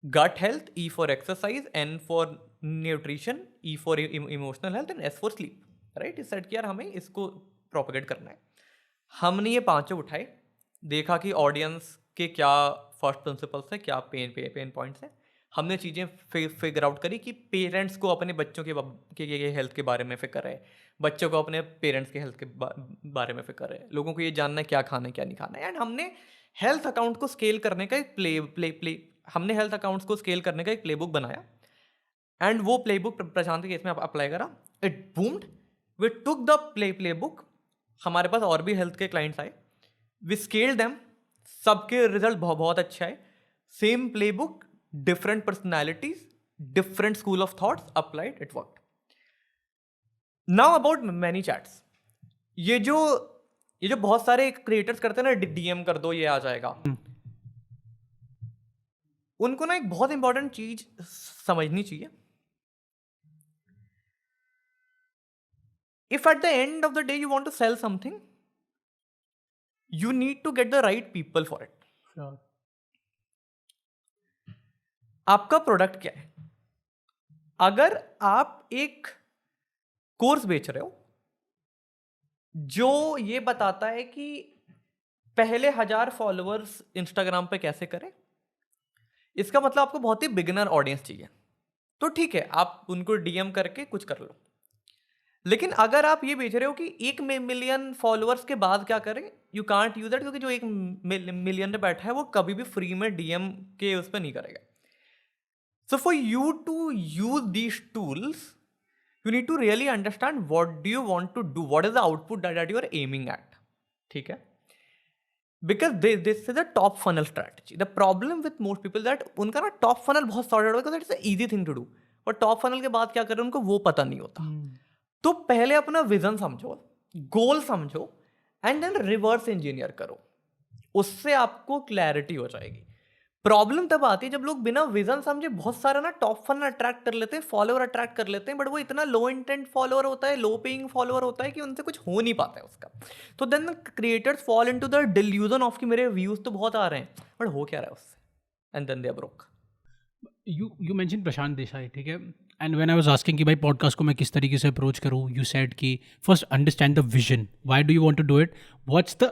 A: gut health, E for exercise, N for nutrition, E for emotional health, and S for sleep. Right, इस सेट किया हमें इसको प्रोपेगेट करना है. हमने ये पांचों उठाए, देखा कि ऑडियंस के क्या फर्स्ट प्रिंसिपल्स है, क्या पेन पॉइंट्स है. हमने चीज़ें फिगर आउट करी कि पेरेंट्स को अपने बच्चों के हेल्थ के बारे में फिक्र है, बच्चों को अपने पेरेंट्स के हेल्थ के बारे में फिक्र है, लोगों को ये जानना है क्या खाना है क्या नहीं खाना है. एंड हमने हेल्थ अकाउंट को स्केल करने का एक हमने हेल्थ अकाउंट्स को स्केल करने का एक प्लेबुक बनाया, एंड वो प्लेबुक प्रशांत के केस में अप्लाई करा. It boomed. We took the playbook, हमारे पास और भी हेल्थ के क्लाइंट्स आए, वी स्केल्ड देम, सबके रिजल्ट बहुत अच्छा है, same playbook, different personalities, different school of thoughts, applied, it work. Now about ManyChats. ये जो बहुत सारे क्रिएटर्स करते हैं ना, डीएम कर दो ये आ जाएगा, उनको ना एक बहुत इंपॉर्टेंट चीज समझनी चाहिए. If at the end of the day you want to sell something, you need to get the right people for it.
B: Sure.
A: आपका प्रोडक्ट क्या है? अगर आप एक कोर्स बेच रहे हो जो ये बताता है कि पहले 1000 फॉलोअर्स इंस्टाग्राम पे कैसे करें, इसका मतलब आपको बहुत ही बिगिनर ऑडियंस चाहिए. तो ठीक है, आप उनको डीएम करके कुछ कर लो. लेकिन अगर आप ये बेच रहे हो कि 1 मिलियन फॉलोअर्स के बाद क्या करें, यू कांट यूज दैट, क्योंकि जो 1 मिलियन में बैठा है वो कभी भी फ्री में डीएम के उस पर नहीं करेगा. So for you to use these tools, you need to really understand what do you want to do, what is the output that you are aiming at. ठीक है, because this is a top funnel strategy. The problem with most people that उनका ना top funnel बहुत sorted होगा, because it's an easy thing to do, और top funnel के बाद क्या करें उनको वो पता नहीं होता. तो पहले अपना विजन समझो, गोल समझो, एंड देन रिवर्स इंजीनियर करो, उससे आपको क्लैरिटी हो जाएगी. प्रॉब्लम तब आती है जब लोग बिना विजन समझे बहुत सारा ना टॉप फन अट्रैक्ट कर लेते हैं, फॉलोअर अट्रैक्ट कर लेते हैं, बट वो इतना लो इंटेंट फॉलोअर होता है, लो पेइंग फॉलोअर होता है कि उनसे कुछ हो नहीं पाता है उसका. तो then creators fall into the delusion of कि मेरे व्यूज तो बहुत आ रहे हैं बट हो क्या रहा है उससे, and then they are broke.
B: You mention Prashant Desai, ठीक है, and when I was asking कि भाई पॉडकास्ट को मैं किस तरीके से अप्रोच करूँ, यू सेड कि first understand the vision, why do you want to do it, what's the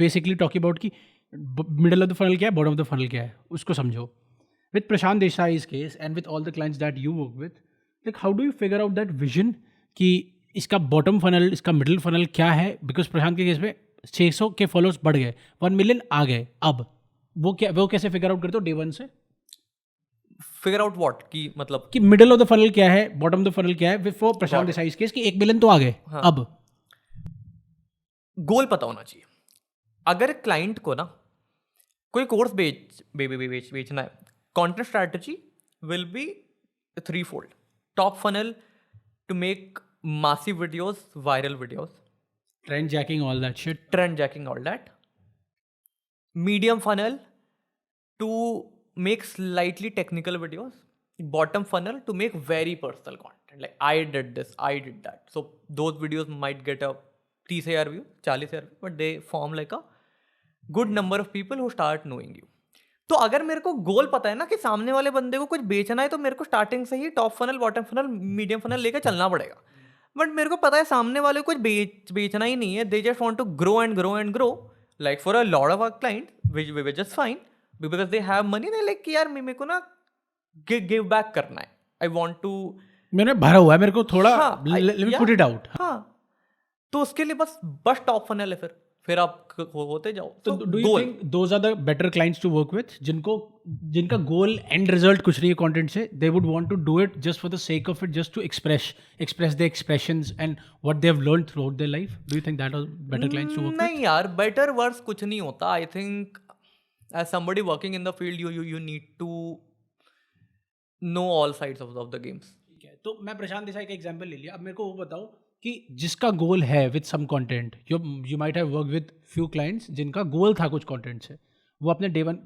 B: basically talking about कि मिडल ऑफ द फनल क्या है, बॉटम ऑफ द फनल क्या है, उसको समझो. With Prashant Desai's case and with all the clients that you work with, like how do you figure out that vision कि इसका bottom funnel, इसका मिडिल फनल क्या है? बिकॉज प्रशांत के केस में 600 के फॉलोअर्स बढ़ गए, 1 मिलियन आ गए, अब वो कैसे फिगर आउट करते हो डे वन से?
A: फिगर आउट व्हाट कि मतलब
B: कि मिडिल ऑफ द फनल क्या है, बॉटम ऑफ द फनल क्या है, with for Prashant Desai's case कि 1 मिलियन तो आ गए.
A: हाँ.
B: अब
A: गोल पता होना चाहिए. अगर क्लाइंट को ना कोई कोर्स बेचना है, content strategy will be 3-fold. Top funnel to make massive videos, viral videos,
B: trend jacking, all that shit.
A: trend jacking, all that. Medium funnel to make slightly technical videos. Bottom funnel to make very personal content, like I did this, I did that. So those videos might get a 30,000 view, 40,000 view, but they form like a good number of people who start knowing you. तो अगर मेरे को गोल पता है ना कि सामने वाले बंदे को कुछ बेचना है, तो मेरे को स्टार्टिंग से ही top funnel, bottom funnel, medium funnel लेकर चलना पड़ेगा. बट मेरे को पता है सामने वाले को कुछ बेचना ही नहीं है, they just want to grow and grow and grow, like for a lot of our client which is fine because they have money, they like कि यार मेरे को ना गिव बैक करना है, आई वांट टू,
B: मैंने भरा हुआ है, मेरे को थोड़ा
A: हाँ,
B: late me put it out.
A: हाँ, तो उसके लिए बस टॉप फनल है, फिर आप होते जाओ.
B: तो do you think those are the better clients to work with, जिनका गोल एंड रिजल्ट कुछ नहीं है कंटेंट से, they would want to do it just for the sake of it, just to express the expressions and what they have learned throughout their life? Do you think that are better clients to work with?
A: नहीं यार, better worse कुछ नहीं होता. I think as somebody working in the field you need to know all sides of the games.
B: ठीक है, तो मैं प्रशांत देसाई का एग्जांपल ले लिया. अब मेरे को वो बताओ कि जिसका गोल है with some content, you might have work with few clients जिनका गोल था कुछ कंटेंट से, वो आपने डे वन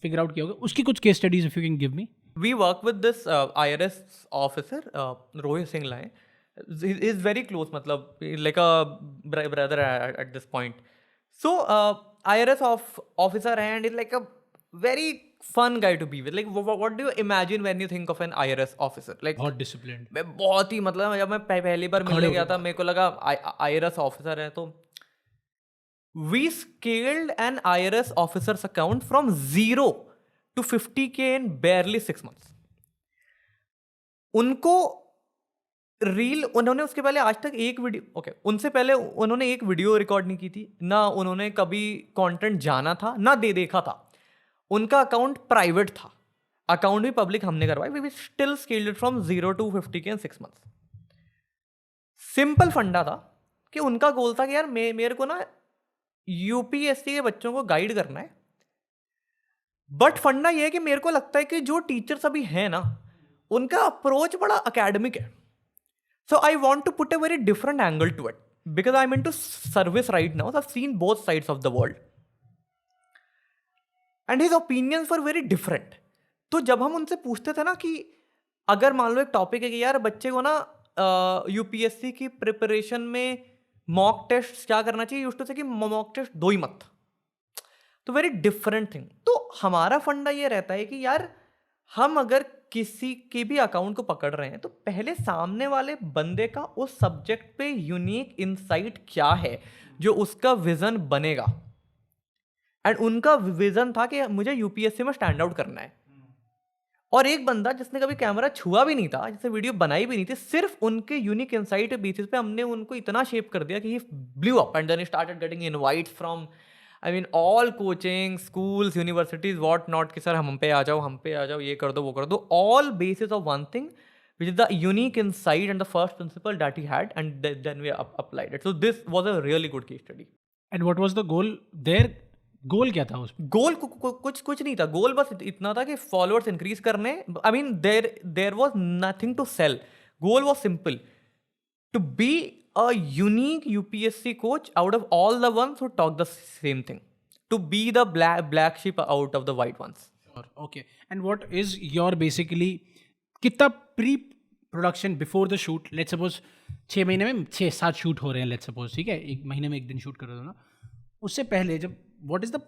B: फिगर आउट किया होगा, उसकी कुछ case studies if you can give me.
A: We work with this IRS officer, Rohit Singh Lai. He is very close, matlab, like a brother at this point. So IRS officer and is like a very fun guy to be with. Like what do you imagine when you think of an IRS officer? Like
B: बहुत disciplined.
A: मैं बहुत ही, मतलब जब मैं पहली बार मिलने गया था, मेरे को लगा IRS ऑफिसर है. तो we scaled an IRS officer's account from 0 to 50K in barely 6 months. उनको रील, उन्होंने उसके पहले आज तक एक वीडियो, उनसे पहले उन्होंने एक वीडियो रिकॉर्ड नहीं की थी, ना उन्होंने कभी कंटेंट जाना था, ना देखा था. उनका अकाउंट प्राइवेट था, अकाउंट भी पब्लिक हमने करवाई. We still scaled it from 0 to 50K in 6 months. Simple funda था कि उनका गोल था कि यार मेरे को ना यूपीएससी के बच्चों को गाइड करना है, बट फंडा ये है कि मेरे को लगता है कि जो टीचर्स अभी हैं ना, उनका अप्रोच बड़ा अकेडमिक है. So I want to put a very different angle to it because I am into service right now. I seen both sides of the world and his opinions were very different. तो जब हम उनसे पूछते थे ना कि अगर मान लो एक टॉपिक है कि यार बच्चे को ना यूपीएससी की प्रिपरेशन में मॉक टेस्ट क्या करना चाहिए, यूज्ड टू से कि मॉक टेस्ट दो ही मत. तो वेरी डिफरेंट थिंग. तो हमारा फंडा ये रहता है कि यार हम अगर किसी के भी अकाउंट को पकड़ रहे हैं तो पहले सामने वाले बंदे का उस सब्जेक्ट पे यूनिक इंसाइट क्या है जो उसका विजन बनेगा. एंड उनका विजन था कि मुझे यूपीएससी में स्टैंड आउट करना है. और एक बंदा जिसने कभी कैमरा छुआ भी नहीं था, जिसने वीडियो बनाई भी नहीं थी, सिर्फ उनके यूनिक इंसाइट बेसिस पे हमने उनको इतना शेप कर दिया कि he blew up and then he started getting invites from I mean all coaching schools universities what not कि सर हम पे आ जाओ ये कर दो वो कर दो, all basis of one thing which is the unique insight and the first principle that he had, and then we applied it. So this was a really good case study.
B: And what was the goal there? Goal क्या था उसमें?
A: गोल कुछ नहीं था. गोल बस इतना था कि फॉलोअर्स इंक्रीज करने. I mean there was nothing to sell. Goal was simple, to be a unique UPSC coach out of all the ones who talk the same thing, to be the black sheep out of the white ones.
B: Okay. And what is your basically कितना pre production before the shoot? Let's suppose 6 महीने में 6-7 shoot हो रहे हैं, let's suppose, ठीक है, एक महीने में एक दिन शूट कर रहे हो ना, उससे पहले जब what is the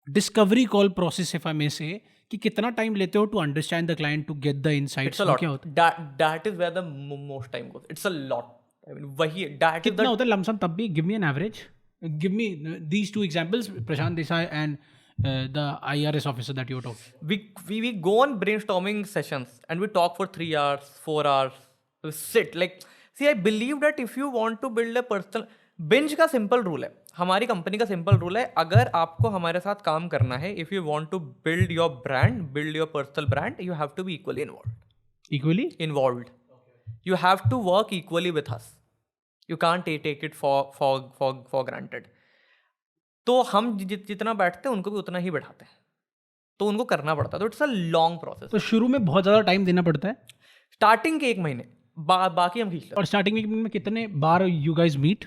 B: discovery call process if I may say, कि कितना टाइम लेते हो to understand the client, to get the insights?
A: It's a lot.
B: क्या होता है?
A: That is where the most time goes. It's a lot. I mean, वही that is
B: कितना
A: the
B: होता है लमसम? तब भी give me an average, give me these two examples, Prashant Desai and the IRS officer that you're talking.
A: we go on brainstorming sessions and we talk for 3 hours 4 hours. We sit like, see, I believe that if you want to build a personal binge का simple rule है, हमारी company का simple rule है, अगर आपको हमारे साथ काम करना है, if you want to build your brand, build your personal brand, you have to be equally
B: Equally?
A: involved. You have to work equally with us. You can't take it for granted. तो हम जितना बैठते हैं उनको भी उतना ही बैठाते हैं, तो उनको करना पड़ता है. तो इट्स अ लॉन्ग प्रोसेस.
B: तो शुरू में बहुत ज़्यादा टाइम देना पड़ता है,
A: स्टार्टिंग के 1 महीने बाकी हम खींच लेते
B: और स्टार्टिंग में कितने बार you guys meet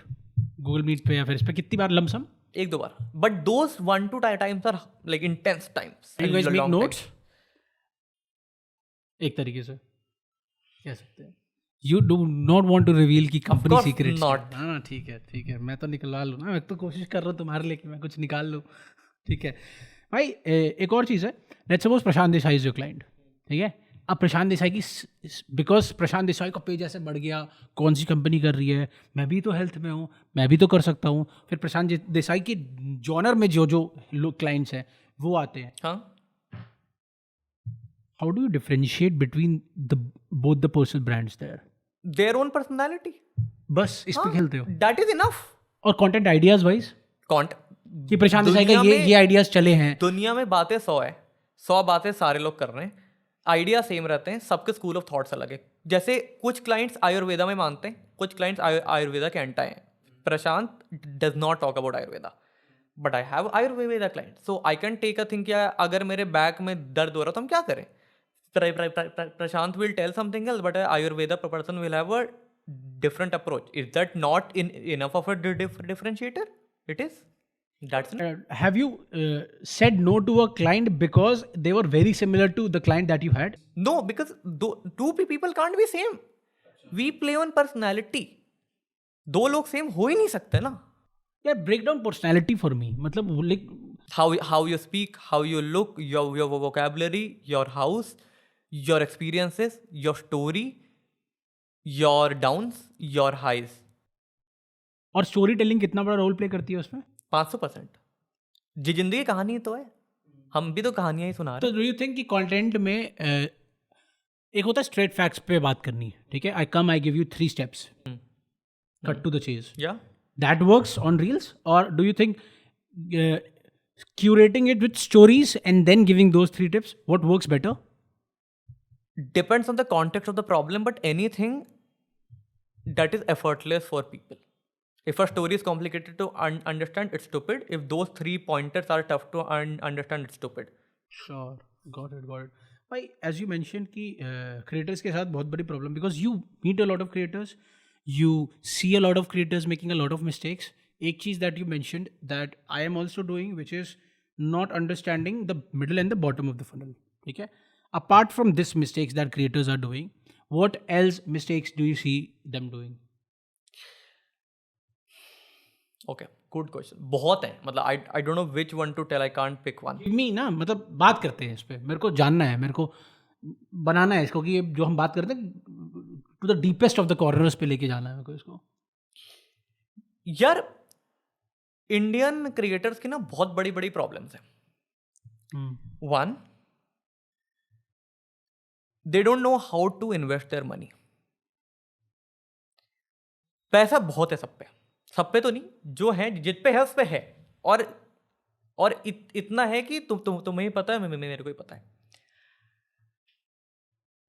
B: Google Meet पे या फिर इस पे, कितनी बार लमसम?
A: हैं 1-2 बार. But those 1-2 times are like intense times.
B: You guys make notes एक तरीके से कह सकते हैं. You do not want to reveal key company secrets?
A: not.
B: हाँ ठीक है, मैं तो निकलवा लूँ ना, मैं तो कोशिश कर रहा हूँ तुम्हारे लिए कि मैं कुछ निकाल लूँ. ठीक है भाई. एक और चीज़ है, let's suppose Prashant Desai is your client, ठीक है. अब प्रशांत देसाई की, बिकॉज प्रशांत देसाई का पेज ऐसे बढ़ गया, कौन सी कंपनी कर रही है, मैं भी तो हेल्थ में हूँ, मैं भी तो कर सकता हूँ. फिर प्रशांत देसाई के जॉनर में जो लोग क्लाइंट्स हैं वो आते हैं.
A: हाँ.
B: How do you differentiate between both the personal brands there?
A: Their own personality.
B: बस इस पे खेलते हो?
A: That is enough.
B: और कंटेंट आइडियाज वाइज कि प्रशांत देसाई का ये आइडियाज चले हैं.
A: दुनिया में बातें 100 है, 100 बातें सारे लोग कर रहे हैं, आइडिया सेम रहते हैं, सबके स्कूल ऑफ थॉट्स अलग है. जैसे कुछ क्लाइंट्स आयुर्वेदा में मानते हैं, कुछ क्लाइंट्स आयुर्वेदा के एंटा हैं. Prashant does not talk about Ayurveda, but I have Ayurveda client, so I can take a thing. क्या अगर मेरे बैक में दर्द हो रहा तो हम क्या करें? Prashant will tell something else, but an Ayurveda person will have a different approach. Is that not enough of a differentiator? It is. That's it.
B: Have you said no to a client because they were very similar to the client that you had?
A: No, because two people can't be same. We play on personality. 2 लोग same हो ही नहीं सकते ना.
B: Yeah, break down personality for me. मतलब like
A: how you speak, how you look, your vocabulary, your house, your experiences, your story, your downs, your highs.
B: और story telling कितना बड़ा role play करती है उसमें?
A: 500%. जिंदगी कहानी तो है, हम भी तो कहानियां ही सुना रहे
B: तो
A: हैं.
B: डू यू थिंक कि कंटेंट में एक होता है स्ट्रेट फैक्ट्स पे बात करनी, ठीक है, I give you 3 steps, cut to the chase,
A: या
B: that works on reels? Or do you think curating it with stories and then giving those 3 tips, what works better?
A: depends on the context of the problem, but anything that is effortless for people. If a story is complicated to understand, it's stupid. If those 3 pointers are tough to understand, it's stupid.
B: Sure, got it, got it. भाई as you mentioned कि creators के साथ बहुत बड़ी problem because you meet a lot of creators, you see a lot of creators making a lot of mistakes. एक चीज़ that you mentioned that I am also doing which is not understanding the middle and the bottom of the funnel. ठीक है? Apart from this mistakes that creators are doing, what else mistakes do you see them doing?
A: Okay, good question. बहुत है, मतलब I don't know which one to tell, I can't pick one.
B: Give me ना मतलब बात करते हैं इस पे, मेरे को जानना है, मेरे को बनाना है इसको कि ये जो हम बात करते हैं to the deepest of the corners पे लेके जाना है मेरे को इसको।
A: यार इंडियन क्रिएटर्स की ना बहुत बड़ी बड़ी प्रॉब्लम्स हैं। One, they don't know how to invest their money. पैसा बहुत है सब पे तो नहीं, जो है जित पे है उस पे है, और इतना है कि तुम्हें ही पता है, मेरे को ही पता है।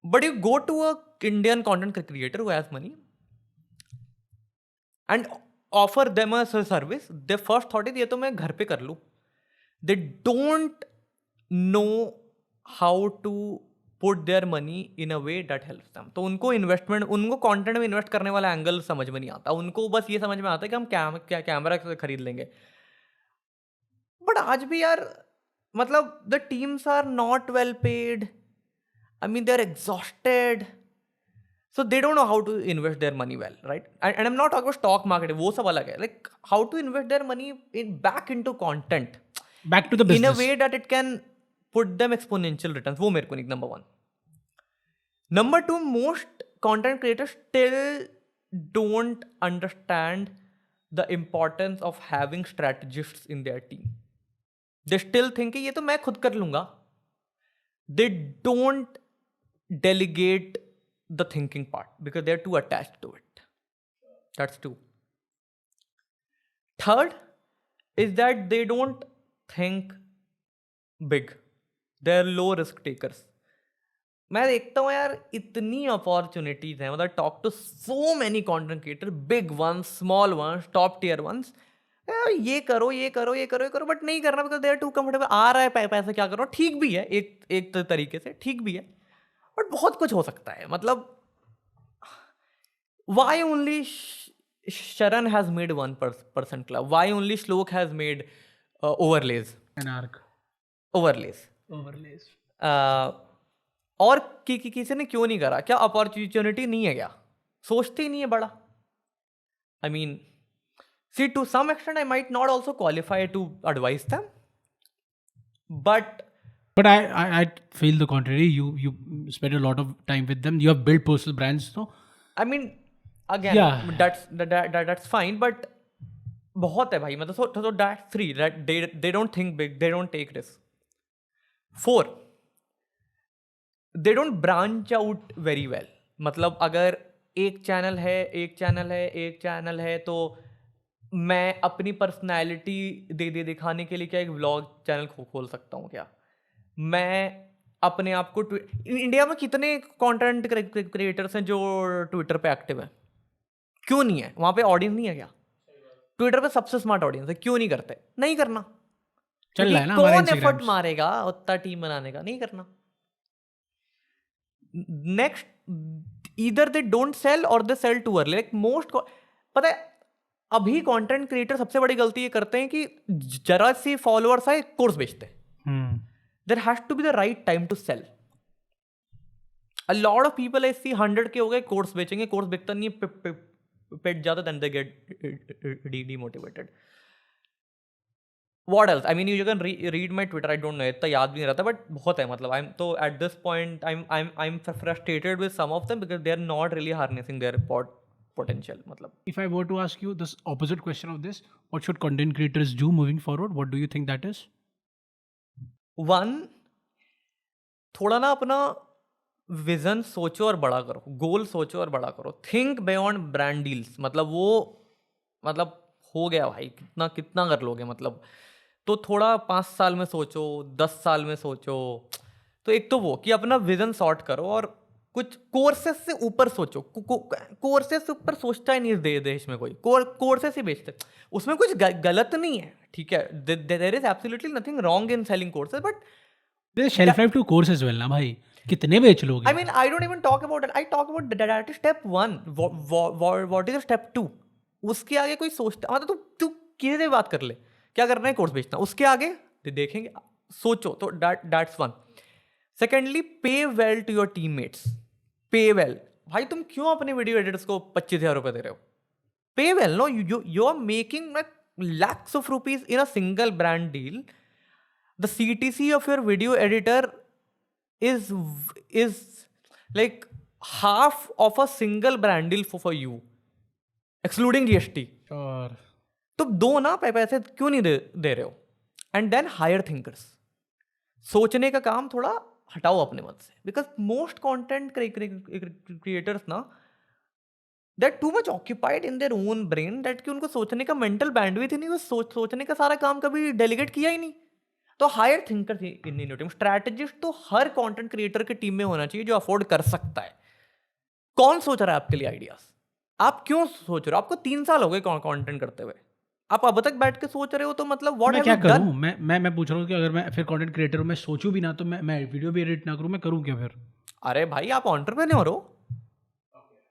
A: But you go to a Indian content creator who has money and offer them a service, they first thought is ये तो मैं घर पे कर लूं। They don't know how to put their money in a way that helps them. तो उनको investment, उनको कंटेंट में इन्वेस्ट करने वाला एंगल समझ में नहीं आता। उनको बस ये समझ में आता है कि हम कैमरा खरीद लेंगे। बट आज भी यार मतलब the teams are not well paid, I mean they are exhausted, so they don't know how to invest their money well, right? And I'm not talking about stock market, वो सब अलग है। Like how to invest their money back into content,
B: back to the business
A: in a way that it can put them exponential returns, वो मेरे को नहीं। number one. Number two, most content creators still don't understand the importance of having strategists in their team. They still think कि ये तो मैं खुद कर लूंगा। They don't delegate the thinking part because they're too attached to it. That's two. Third is that they don't think big. They're low risk takers. मैं देखता हूँ यार इतनी अपॉर्चुनिटीज हैं, मतलब talk to so many content creator, big ones, small ones, top tier ones, ये करो ये करो ये करो ये करो, बट नहीं करना because they are too comfortable. आ रहा है पैसा, क्या करो, ठीक भी है एक तरीके से, ठीक भी है, बट बहुत कुछ हो सकता है। मतलब why only Sharan has made 1% club? Why only Shlok has made overlays?
B: an arc
A: Overlays. और किसी ने क्यों नहीं करा? क्या अपॉर्चुनिटी नहीं है क्या? सोचते ही नहीं है बड़ा। I mean, see, to some extent I might not also qualify to advise them, but
B: I feel the contrary. You spend a lot of time with them, you have built personal brands, so
A: I mean, again,
B: Yeah.
A: that's fine, but बहुत है भाई। मतलब so that's three, that they don't think big, they don't take risks. 4, they don't branch out very well. मतलब अगर एक channel है तो मैं अपनी पर्सनैलिटी दिखाने के लिए क्या एक व्लॉग चैनल खोल सकता हूँ क्या? मैं अपने आप को इंडिया में कितने कंटेंट क्रिएटर्स हैं जो ट्विटर पे एक्टिव हैं? क्यों नहीं है? वहाँ पे ऑडियंस नहीं है क्या? ट्विटर पे सबसे स्मार्ट ऑडियंस है, क्यों नहीं करते? नहीं करना।
B: चल रहा है ना हमारे
A: कौन
B: Instagrams.
A: एफर्ट मारेगा उतना टीम बनाने का? नहीं करना। Next, either they don't sell और they sell too early. Like most, पता है अभी कंटेंट क्रिएटर सबसे बड़ी गलती ये करते हैं कि जरा सी फॉलोअर्स आए कोर्स बेचते हैं। There has to be the right time to sell. A lot of people I see 100K हो गए, कोर्स बेचेंगे, कोर्स बिकता नहीं है, पेट जाता, then they get demotivated. What else? I mean, you can read my Twitter. I don't know, इतना याद भी नहीं रहता, but बहुत है। मतलब I'm तो at this point I'm frustrated with some of them because they are not really harnessing their potential. मतलब
B: If I were to ask you this opposite question of this, what should content creators do moving forward? What do you think that is?
A: One, थोड़ा ना अपना vision सोचो और बड़ा करो, गोल सोचो और बड़ा करो। Think beyond brand deals. मतलब वो मतलब हो गया भाई, कितना कर लोगे? मतलब तो थोड़ा 5 साल में सोचो, 10 साल में सोचो। तो एक तो वो कि अपना विजन सॉर्ट करो, और कुछ कोर्सेस से ऊपर सोचो। कोर्सेस से ऊपर सोचता ही नहीं इस देश में कोई, कोर्सेस ही बेचते। उसमें कुछ गलत नहीं है, ठीक है, there is absolutely nothing wrong in selling courses, but
B: shelf life to course as well ना भाई, कितने बेच लोगे?
A: I mean, I don't even talk about that. I talk about that is step 1. What is step 2? उसके आगे कोई सोचता, मतलब तू किसी से बात कर ले, क्या करना है, कोर्स बेचना, उसके आगे देखेंगे, सोचो, तो that's 1. Secondly, pay well to your teammates. Pay well. भाई तुम क्यों अपने वीडियो एडिटर्स को 25,000 रुपए दे रहे हो? Pay well, no? You are making like lakhs of rupees in a single brand deal. The CTC of your video editor is like half of a single brand deal for you, excluding GST.
B: और
A: तो दो ना पैसे क्यों नहीं दे रहे हो? And then hire thinkers. सोचने का काम थोड़ा हटाओ अपने मन से, बिकॉज मोस्ट कंटेंट क्रिएटर्स ना, they are too much occupied in their own brain, that कि उनको सोचने का मेंटल बैंडविड्थ ही नहीं, वो सोचने का सारा काम कभी डेलीगेट किया ही नहीं. तो हायर थिंकर इन टीम. स्ट्रैटेजिस्ट तो हर कंटेंट क्रिएटर की टीम में होना चाहिए जो अफोर्ड कर सकता है. कौन सोच रहा है आपके लिए आइडियाज? आप क्यों सोच रहे हो? आपको 3 साल हो गए कंटेंट करते हुए, आप अब तक बैठ के सोच रहे हो, तो मतलब व्हाट
B: मैं
A: हैव
B: क्या
A: यू डन?
B: करूँ? मैं पूछ रहा हूँ कि अगर मैं फिर कंटेंट क्रिएटर हूँ, मैं सोचूं भी ना, तो मैं वीडियो भी एडिट ना करूँ, मैं करूँ क्या फिर?
A: अरे भाई आप एंटरप्रेन्योर हो,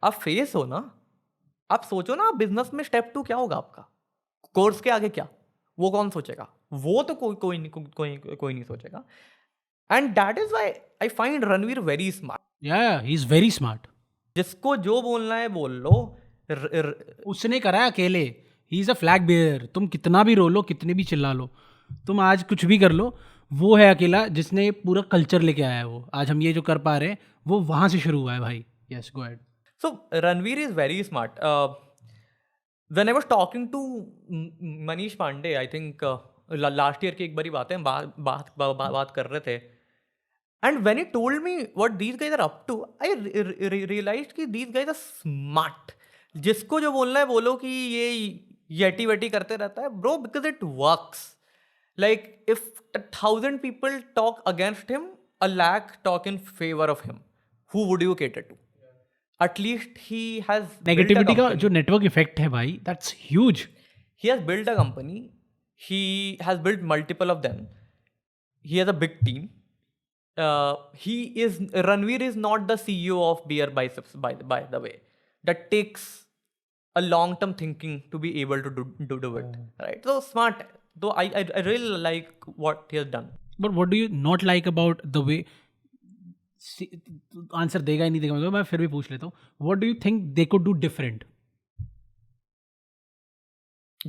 A: आप फेस हो ना, आप सोचो ना, बिजनेस में स्टेप 2 क्या होगा आपका? कोर्स के आगे क्या? वो कौन सोचेगा? वो तो कोई नहीं सोचेगा. And that is why I find Ranveer very smart.
B: या ही इज वेरी स्मार्ट.
A: जिसको जो बोलना है बोल लो.
B: उसने करा है अकेले. He is a flag bear. तुम कितना भी रो लो, कितने भी चिल्ला लो, तुम आज कुछ भी कर लो, वो है अकेला जिसने पूरा कल्चर लेके आया है. वो आज हम ये जो कर पा रहे हैं, वो वहां से शुरू हुआ है भाई. Yes, go ahead.
A: So Ranveer is very smart. When I was talking to Manish Pandey, I think last year की एक बारी बात है, बात कर रहे थे. And when he told me what these guys are up to, I realized कि these guys are smart. जिसको जो बोलना है बोलो कि ये येटी वेटी करते रहता है, bro, because it works. Like if 1,000 people talk against him, 1,00,000 talk in favor of him. Who would you cater to? At least he has
B: negativity का जो नेटवर्क इफेक्ट है भाई, that's huge.
A: he has built a company. He has built multiple of them. He has a big team. Ranveer is not the CEO of Beer Biceps, by the way. That takes a long term thinking to be able to do it, right? So smart. Though I really like what he has done.
B: But what do you not like about the way, answer देगा ही नहीं देगा, मैं फिर भी पूछ लेता हूँ. What do you think they could do different?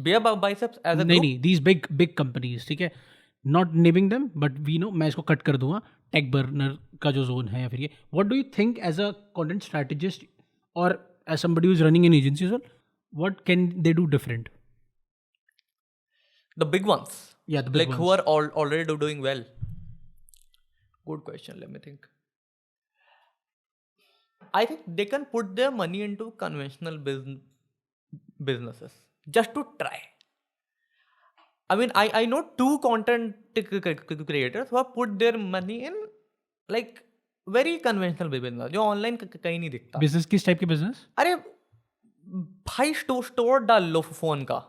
A: Beer Biceps as a
B: नहीं
A: group.
B: नहीं, दीज बिग कंपनीज, ठीक है, not naming them, but we know. मैं इसको कट कर दूंगा. टेक बर्नर का जो जोन है, या फिर ये, what do you think as a content strategist और as somebody who is running an agency, what can they do different?
A: The big ones.
B: Yeah, the big
A: like who
B: ones.
A: are already doing well. Good question. Let me think. I think they can put their money into conventional businesses just to try. I mean, I know 2 content creators who have put their money in like very conventional business जो online कहीं नहीं दिखता.
B: Business किस type के business?
A: अरे भाई store डाल लो phone का,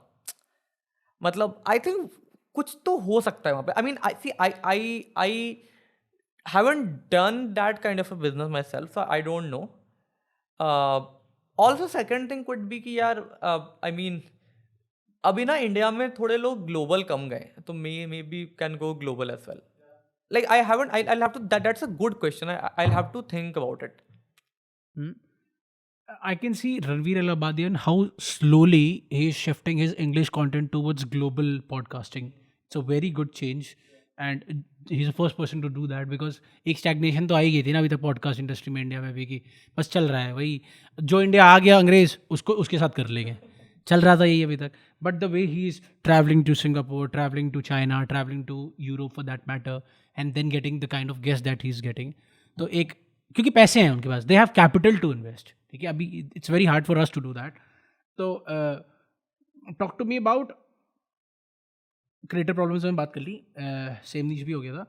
A: मतलब आई थिंक कुछ तो हो सकता है वहाँ पे. आई mean I haven't done that kind of a business myself, so I don't know. Also second thing could be कि यार I mean अभी ना इंडिया में थोड़े लोग ग्लोबल कम गए, तो maybe can go global as well. Like I haven't. I'll have to. That's a good question. I'll have to think about it.
B: I can see Ranveer Alabadian how slowly he is shifting his English content towards global podcasting. It's a very good change, and he's the first person to do that, because एक stagnation तो आई गई थी ना अभी तक podcast industry में India में भी, कि बस चल रहा है वही, जो इंडिया आ गया अंग्रेज उसको उसके साथ कर लेंगे, चल रहा था यही अभी तक. But the way he is travelling to Singapore, travelling to China, travelling to Europe for that matter, and then getting the kind of guest that he is getting. तो एक, क्योंकि पैसे हैं उनके पास, they have capital to invest, ठीक है. अभी it's very hard for us to do that. तो talk to me about creator problems में बात कर ली, सेम नीच भी हो गया था.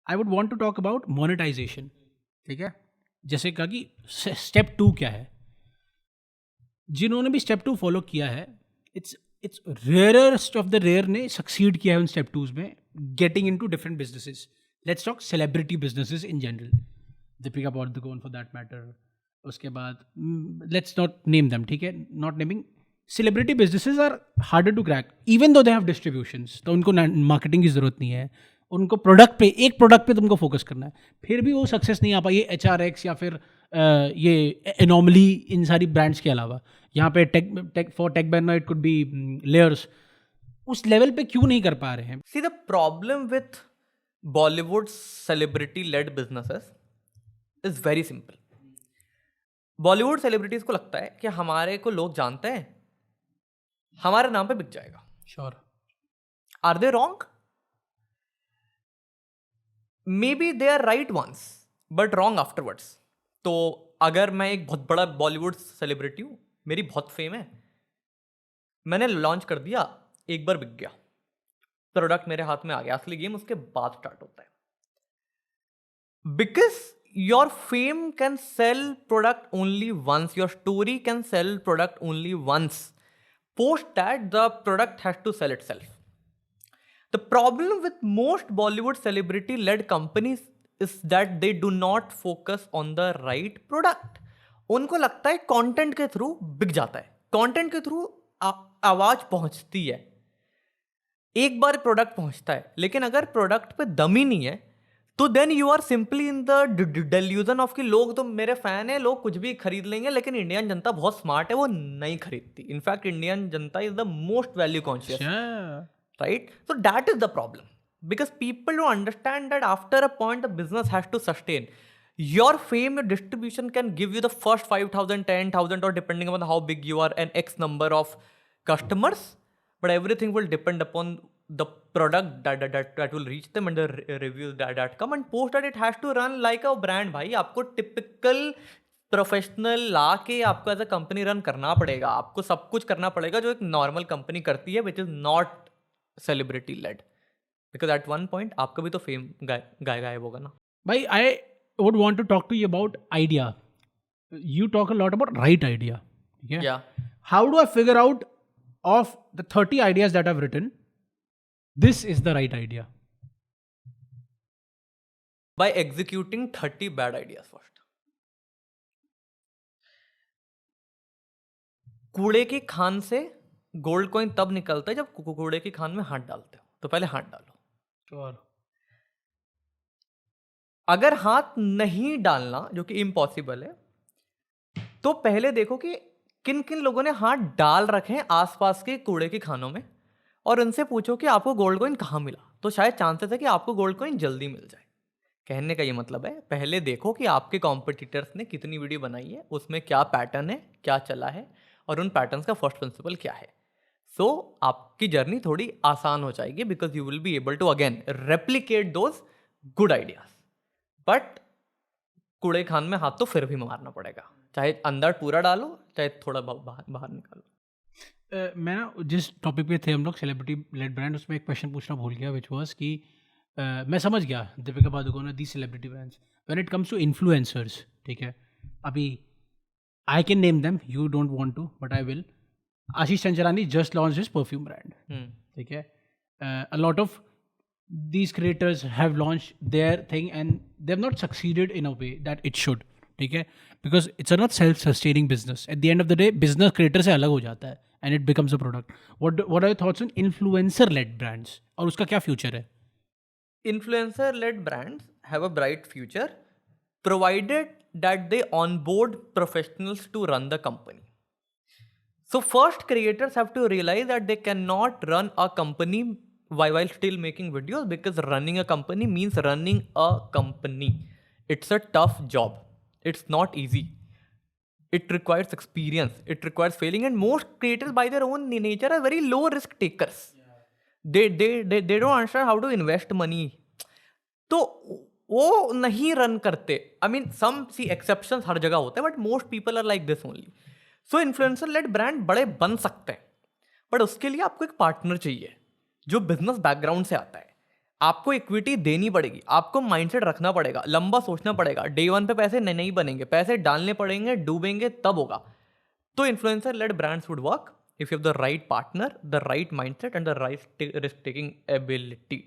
B: I would want to talk about monetization, ठीक है. जैसे कहा कि स्टेप 2 क्या है, जिन्होंने भी स्टेप 2 फॉलो किया है, it's rarest of the rare ने सक्सीड किया है उन स्टेप 2s में, getting into different businesses. Let's talk celebrity businesses in general, Deepika Padukone for that matter. उसके बाद लेट्स नॉट नेम देम, ठीक है, not naming. Celebrity businesses are harder to crack even though they have distributions. तो उनको marketing की जरूरत नहीं है, उनको प्रोडक्ट पे, एक प्रोडक्ट पे तुमको फोकस करना है. फिर भी वो सक्सेस नहीं आ पाई HRX या फिर ये एनॉमली, इन सारी ब्रांड्स के अलावा. यहाँ पे tech for tech banner it could be layers. उस लेवल पे क्यों नहीं कर पा रहे हैं?
A: See, the problem with Bollywood celebrity led businesses is very simple. Bollywood celebrities को लगता है कि हमारे को लोग जानते हैं, हमारे नाम पे बिक जाएगा.
B: Sure.
A: Are they wrong? Maybe they are right once but wrong afterwards. तो अगर मैं एक बहुत बड़ा बॉलीवुड सेलिब्रिटी हूं, मेरी बहुत फेम है, मैंने लॉन्च कर दिया, एक बार बिक गया, प्रोडक्ट मेरे हाथ में आ गया, असली गेम उसके बाद स्टार्ट होता है. Because your fame can sell product only once, your story can sell product only once. Post that the product has to sell itself. The problem with most Bollywood celebrity led companies is that they do not focus on the right product. उनको लगता है content के through बिक जाता है, content के through आवाज पहुंचती है, एक बार प्रोडक्ट पहुंचता है. लेकिन अगर प्रोडक्ट पे दम ही नहीं है तो then you are simply in the delusion of कि लोग तो मेरे फैन है, लोग कुछ भी खरीद लेंगे. लेकिन इंडियन जनता बहुत स्मार्ट है, वो नहीं खरीदती. In fact Indian Janata is the most value conscious. Right? So that is the problem, because people don't understand that after a point the business has to sustain. Your fame, your distribution can give you the first 5,000, 10,000 or depending upon how big you are, an X number of customers, but everything will depend upon the product that will reach them and the reviews that come, and post that it has to run like a brand. भाई आपको typical professional ला के आपको as a company run करना पड़ेगा, आपको सब कुछ करना पड़ेगा जो एक नॉर्मल कंपनी करती है, which is not celebrity led. Because at one point आपका भी तो फेम गायब होगा ना
B: भाई. I would want to talk to you about idea. You talk a lot about right idea, ठीक है?
A: या
B: how do I figure out of the 30 ideas that I've written, this is the right idea?
A: By executing 30 bad ideas first. कूड़े की खान से gold coin तब निकलता है जब कूड़े की खान में हाथ डालते हो. तो पहले हाथ डालो.
B: Sure.
A: अगर हाथ नहीं डालना, जो कि इम्पॉसिबल है, तो पहले देखो कि किन किन लोगों ने हाथ डाल रखे हैं आसपास के कूड़े की खानों में, और उनसे पूछो कि आपको गोल्ड कॉइन कहाँ मिला. तो शायद चांसेस है कि आपको गोल्ड कॉइन जल्दी मिल जाए. कहने का ये मतलब है, पहले देखो कि आपके कॉम्पिटिटर्स ने कितनी वीडियो बनाई है, उसमें क्या पैटर्न है, क्या चला है, और उन पैटर्न्स का फर्स्ट प्रिंसिपल क्या है. सो आपकी जर्नी थोड़ी आसान हो जाएगी, because you will be able to again replicate those good ideas. But कूड़े खान में हाथ तो फिर भी मारना पड़ेगा, चाहे अंदर पूरा डालो, चाहे थोड़ा बाहर निकालो.
B: मैं ना जिस टॉपिक पे थे हम लोग, सेलिब्रिटी लेड ब्रांड, उसमें एक क्वेश्चन पूछना भूल गया, विच वॉज कि मैं समझ गया Deepika Padukone, the celebrity brands. When it comes to influencers, ठीक है, अभी I can name them, you don't want to but I will. Ashish Chanchlani just launched his perfume brand. ठीक है. A lot of these creators have launched their thing and they have not succeeded in a way that it should. ठीक है, because it's a not self-sustaining business. At the end of the day, business creator से अलग हो जाता है and it becomes a product. What are your thoughts on influencer-led brands? और उसका क्या future है?
A: Influencer-led brands have a bright future, provided that they onboard professionals to run the company. So first, creators have to realize that they cannot run a company while still making videos, because running a company means running a company. It's a tough job. It's not easy. It requires experience. It requires failing, and most creators by their own nature are very low risk takers. They don't understand how to invest money. तो वो नहीं run करते. I mean, some see exceptions हर जगह होते हैं, but most people are like this only. So influencer led brand बड़े बन सकते हैं, बट उसके लिए आपको एक पार्टनर चाहिए जो बिजनेस बैकग्राउंड से आता है. आपको इक्विटी देनी पड़ेगी, आपको माइंडसेट रखना पड़ेगा, लंबा सोचना पड़ेगा. डे वन पे पैसे नहीं बनेंगे, पैसे डालने पड़ेंगे, डूबेंगे तब होगा. तो influencer led brands would work if you have the right partner, the right mindset and the right risk taking ability.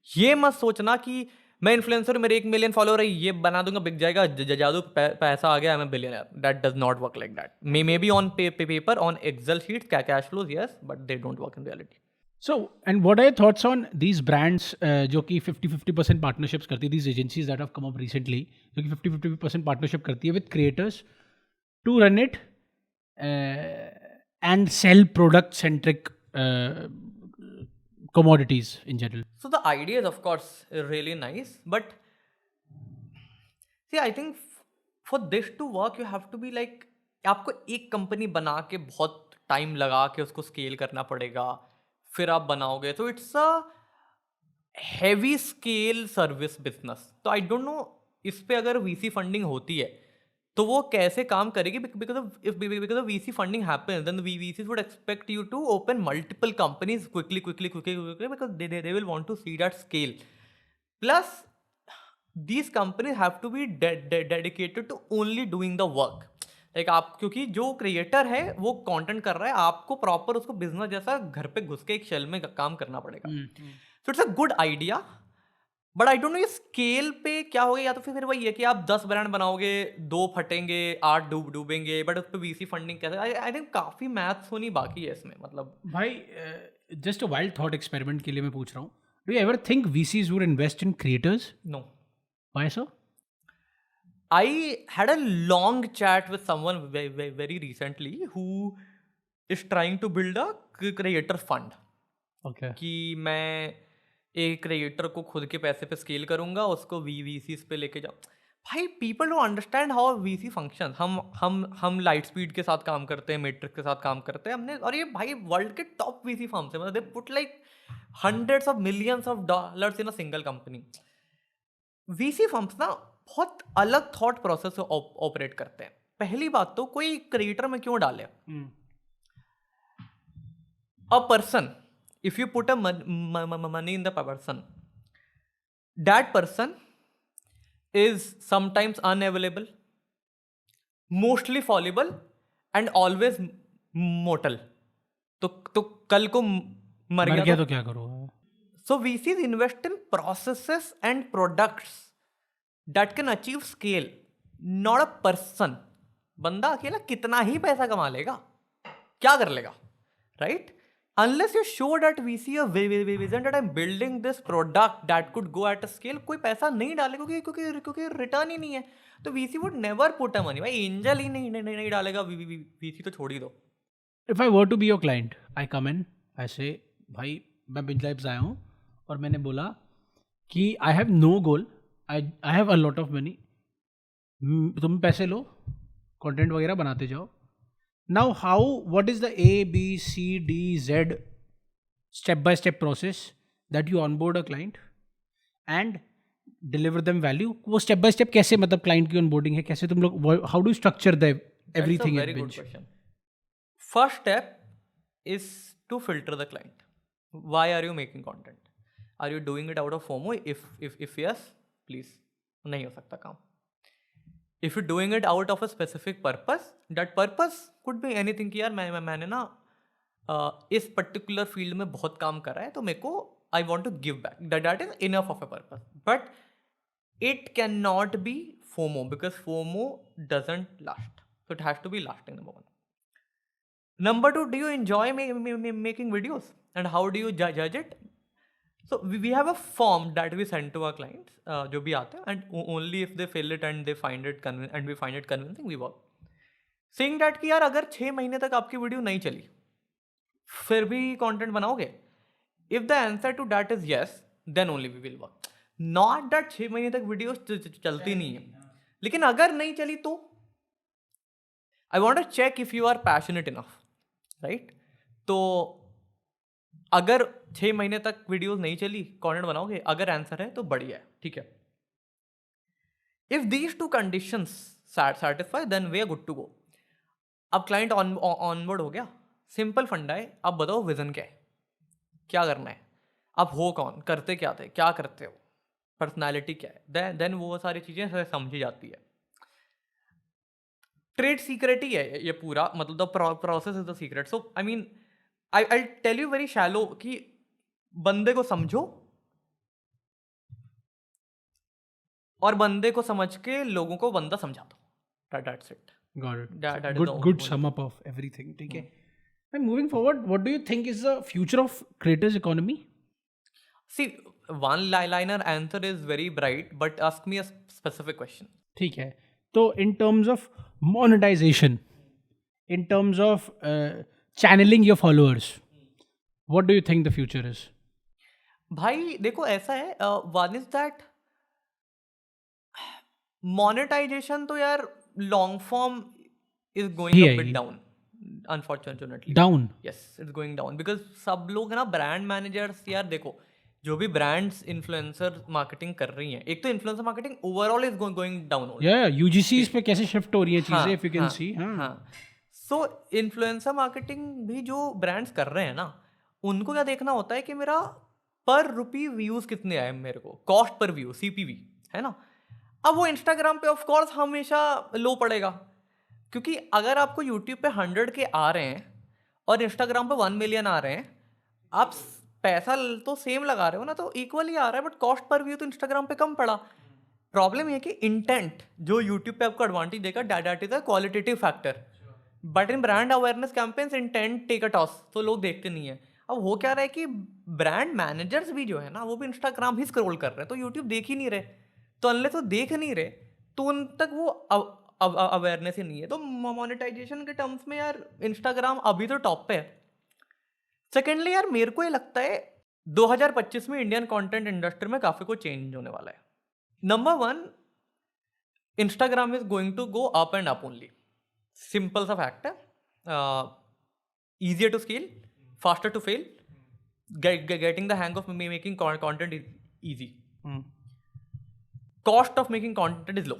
A: ये मत सोचना कि मैं इन्फ्लुएंसर, मेरे 1 मिलियन फॉलोअर है, ये बना दूंगा, बिक जाएगा, जादू पैसा आ गया, I am billionaire. That does not work like that. Maybe on paper, on excel sheets, cash flows, yes, but they don't work in reality.
B: So, and what are your thoughts on these brands जो कि 50-50% partnerships करती है, these agencies that have come up recently, जो कि 50-50% partnership करती है with creators to run it and sell product-centric commodities in general?
A: So the idea is of course really nice, but see, I think for this to work you have to be like, आपको एक company बना के बहुत time लगा के उसको scale करना पड़ेगा, फिर आप बनाओगे, तो it's a heavy scale service business. तो आई डोंट नो इस पे अगर वीसी फंडिंग होती है तो वो कैसे काम करेगी, because of VC funding happens, then VCs would expect you to open multiple companies quickly because they will want to see that scale. Plus these companies have to be dedicated to only doing the work. Like आप, क्योंकि जो creator है वो content कर रहा है, आपको proper उसको बिजनेस जैसा घर पे घुस के एक शेल में काम करना पड़ेगा. So it's a good idea, but I don't no ये स्केल पे क्या होगा. या तो फिर वही है कि आप 10 ब्रांड बनाओगे, 2 फटेंगे, 8 डूबेंगे, बट उस पर VC फंडिंग कैसे. आई थिंक काफी मैथ्स होनी बाकी है इसमें. मतलब
B: भाई just a wild thought experiment के लिए मैं पूछ रहा हूँ, do you ever think VCs would invest in creators?
A: No.
B: Why so?
A: I had a long chat with someone very recently who is trying to build a creator fund.
B: Okay.
A: कि मैं एक creator को खुद के पैसे पे scale करूंगा, उसको VCs पे लेके जाऊँ. भाई people don't understand how VC function. हम लाइट स्पीड के साथ काम करते हैं, मैट्रिक्स के साथ काम करते हैं हमने, और ये भाई वर्ल्ड के टॉप VC फर्म्स है. मतलब they put like hundreds of millions of dollars in a single company. VC firms ना बहुत अलग थॉट प्रोसेस से ऑपरेट करते हैं. पहली बात तो कोई क्रिएटर में क्यों डाले. A person, if you put a money in the person, that person is sometimes unavailable, mostly fallible and always mortal. तो कल को मर गया
B: तो क्या करो.
A: So VCs invest in processes and products that can achieve scale, not a person. बंदा अकेला कितना ही पैसा कमा लेगा, क्या कर लेगा, right? Unless you show that VC a vision that I'm building this product that could go at a scale, कोई पैसा नहीं डालेगा क्योंकि रिटर्न ही नहीं है. तो VC would never put a money. भाई एंजल ही नहीं डालेगा, VC तो छोड़ ही दो.
B: If I were to be your client, I come in, I say, भाई मैं बिंज लाइब्स आया हूँ और मैंने बोला कि I have no goal, I have a lot of money, तुम पैसे लो, कंटेंट वगैरह बनाते जाओ. Now how, what is the ABCDZ step by step process that you onboard a client and deliver them value. वो स्टेप बाय स्टेप कैसे, मतलब client की ऑनबोर्डिंग है कैसे तुम लोग, how do structure the everything?
A: Very good question. First step is to filter the client. Why are you making content? Are you doing it out of FOMO? If yes, please, नहीं हो सकता काम. If you're doing it out of a specific purpose, that purpose could be anything कि यार मैंने ना इस particular field में बहुत काम करा है, तो मेरे को I want to give back. That is enough of a purpose. But it can not be FOMO because FOMO doesn't last. So it has to be lasting, number one. Number two, do you enjoy making videos? And how do you judge it? So we have a form that we send to our clients, जो भी आते हैं, and only if they fill it and they find it and we find it convincing, we work. Saying that कि यार अगर 6 महीने तक आपकी वीडियो नहीं चली, फिर भी कंटेंट बनाओगे? If the answer to that is yes, then only we will work. Not that 6 महीने तक वीडियो चलती नहीं है, लेकिन अगर नहीं चली तो I want to check if you are passionate enough, right? तो अगर 6 महीने तक वीडियोस नहीं चली, कंटेंट बनाओगे? अगर आंसर है तो बढ़िया है, ठीक है. If these two conditions satisfy, then we are good to go. अब क्लाइंट ऑनबोर्ड हो गया, सिंपल फंडा है. अब बताओ विजन क्या है, क्या करना है, आप हो कौन, करते क्या थे, क्या करते हो, पर्सनैलिटी क्या है, देन वो सारी चीज़ें समझी जाती है. ट्रेड सीक्रेट ही है ये पूरा, मतलब the process is the secret. So I mean I tell you very shallow कि बंदे को समझो, और बंदे को समझ के लोगों को बंदा समझा दो, that's it.
B: Got it.
A: That is
B: Good,
A: the
B: good
A: only
B: sum up of everything. ठीक है. And moving forward, what do you think is the future of creators economy?
A: See, one liner answer is very bright, but ask me a specific question.
B: ठीक है. तो in terms of monetization, in terms of channeling your followers, what do you think the future is?
A: भाई देखो ऐसा है, one is that monetization तो यार long form is going
B: ही
A: अ
B: है
A: बिट
B: ये.
A: Down, unfortunately.
B: Down.
A: Yes, it's going down because सब लोग ना ब्रांड मैनेजर्स, यार देखो जो भी ब्रांड्स इन्फ्लुएंसर मार्केटिंग कर रही हैं, एक तो influencer marketing overall is going down.
B: Yeah, UGCs पे कैसे shift हो रही हैं चीजें, if you can see.
A: हाँ. सो इन्फ्लुएंसर मार्केटिंग भी जो ब्रांड्स कर रहे हैं ना, उनको क्या देखना होता है कि मेरा पर रुपी व्यूज कितने आए मेरे को, कॉस्ट पर व्यू, CPV, है ना. अब वो इंस्टाग्राम पे ऑफ कोर्स हमेशा लो पड़ेगा, क्योंकि अगर आपको यूट्यूब पे 100 के आ रहे हैं और इंस्टाग्राम पे 1 मिलियन आ रहे हैं, आप पैसा तो सेम लगा रहे हो ना, तो इक्वली आ रहा है, बट कॉस्ट पर व्यू तो इंस्टाग्राम पे कम पड़ा. प्रॉब्लम ये कि इंटेंट जो यूट्यूब पे आपको एडवांटेज देगा, that is a qualitative factor, but in brand awareness campaigns intent take a toss, तो लोग देखते नहीं है. अब हो क्या रहा है कि ब्रांड मैनेजर्स भी जो है ना, वो भी इंस्टाग्राम ही स्क्रॉल कर रहे हैं, तो यूट्यूब देख ही नहीं रहे. तो अनलेस वो देख नहीं रहे तो उन तक वो अवेयरनेस ही नहीं है. तो मोनेटाइजेशन के टर्म्स में यार इंस्टाग्राम अभी तो टॉप पे है. सेकेंडली यार मेरे को ये लगता है 2025 में इंडियन कंटेंट इंडस्ट्री में काफ़ी कुछ चेंज होने वाला है. Number 1, Instagram is going to go up and up only. Simple सा फैक्ट है. Easier to scale, faster to fail, getting the hang of making content is easy. Cost of making content is low.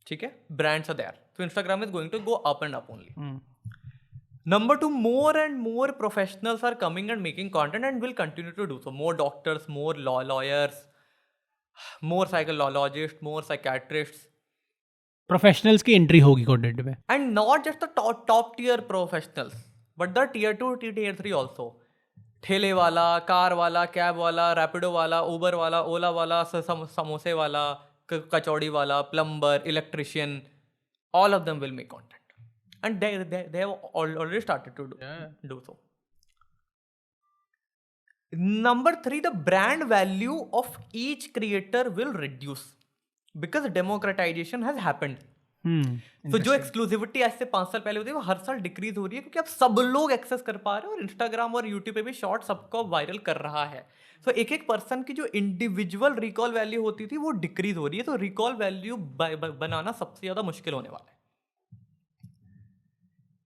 A: ठीक है, brands are there, so Instagram is going to go up and up only. Number 2, more and more professionals are coming and making content and will continue to do so. More doctors, more lawyers, more psychologists, more psychiatrists.
B: Professionals की entry होगी content में.
A: And not just the top tier professionals, but the tier 2, tier 3 also. ठेले वाला, car वाला, cab वाला, रैपिडो वाला, उबर वाला, ओला वाला, समोसे वाला, कचौड़ी वाला, plumber, electrician, all of them will make content. And they have already started to do so. Number 3, the brand value of each creator will reduce because democratization has happened. तो जो एक्सक्लूसिविटी आज से 5 साल पहले होती है वो हर साल डिक्रीज हो रही है, क्योंकि अब सब लोग एक्सेस कर पा रहे हैं और इंस्टाग्राम और यूट्यूब पे भी शॉर्ट सबको वायरल कर रहा है. तो एक पर्सन की जो इंडिविजुअल रिकॉल वैल्यू होती थी वो डिक्रीज हो रही है. तो रिकॉल वैल्यू बनाना सबसे ज्यादा मुश्किल होने वाला है.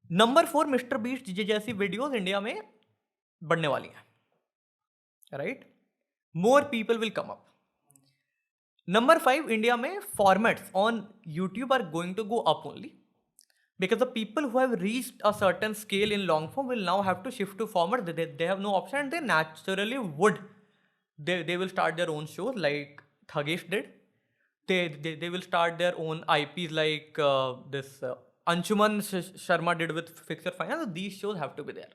A: नंबर 4, मिस्टर बीस्ट जैसी वीडियोस इंडिया में बढ़ने वाली हैं, right. More people will come up. Number 5, India में formats on YouTube are going to go up only because the people who have reached a certain scale in long form will now have to shift to format. They have no option, and they naturally would. They will start their own shows like Thagesh did. They will start their own IPs like this Anshuman Sharma did with Fix Your Finance. So these shows have to be there.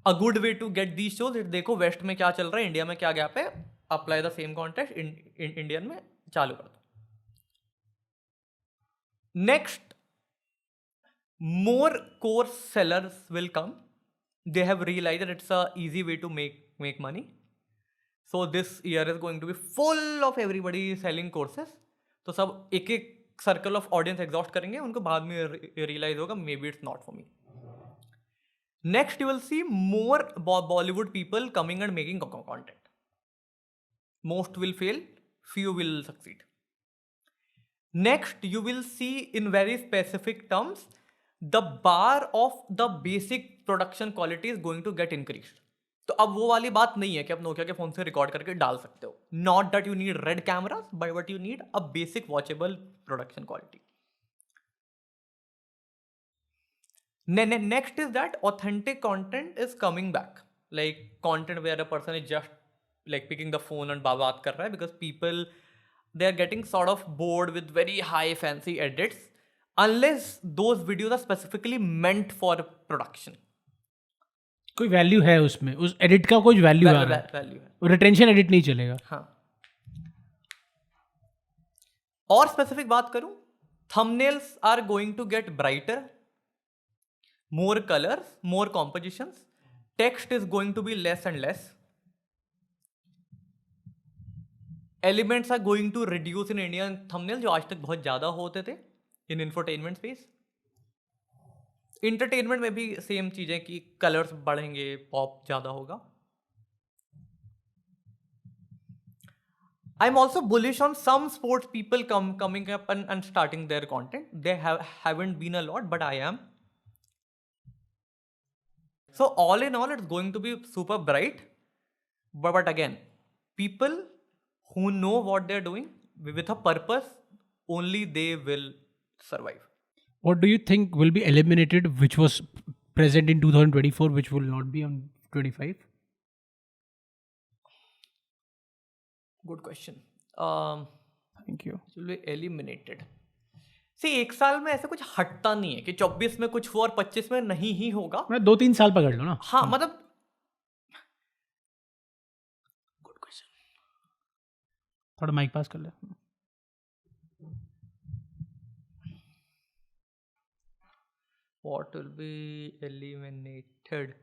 A: A good way to get these shows is देखो waste में क्या चल रहा है, India में क्या gap है, apply the same context Indian में चालू कर दो. Next, more course sellers will come. They have realized that it's a easy way to make money. So this year is going to be full of everybody selling courses. तो सब एक circle of audience exhaust करेंगे, उनको बाद में realise होगा may be it's not for me. Next you will see more Bollywood people coming and making content. Most will fail, few will succeed. Next you will see in very specific terms the bar of the basic production quality is going to get increased. तो अब वो वाली बात नहीं है कि आप Nokia के फोन से रिकॉर्ड करके डाल सकते हो. Not that you need red cameras, but you need a basic watchable production quality. Next is that authentic content is coming back, like content where a person is just like picking the phone and बात कर रहा है, because people they are getting sort of bored with very high fancy edits unless those videos are specifically meant for production.
B: कोई value है उसमें, उस edit का कोई वैल्यू आ रहा है,
A: वैल्यू है,
B: रिटेंशन एडिट नहीं चलेगा.
A: हाँ. और स्पेसिफिक बात करूं, thumbnails are going to get brighter, more colors, more compositions, text is going to be less and less, elements are going to reduce in Indian thumbnail जो आज तक बहुत ज़्यादा होते थे in infotainment space. Entertainment में भी सेम चीज़ें कि कलर्स बढ़ेंगे, पॉप ज़्यादा होगा. I'm also bullish on some sports people coming up and starting their content. They haven't been a lot, but I am. So all in all, it's going to be super bright. But again, people who know what they're doing with a purpose, only they will survive.
B: What do you think will be eliminated, which was present in 2024, which will not be on 25?
A: Good question.
B: Thank you.
A: It will be eliminated. See, एक साल में ऐसे कुछ हटता नहीं है कि 24 में कुछ हुआ और 25 में नहीं ही होगा.
B: मैं 2-3 साल पकड़ लो ना.
A: हाँ, मतलब गुड क्वेश्चन.
B: थोड़ा माइक पास कर ले.
A: What will be eliminated?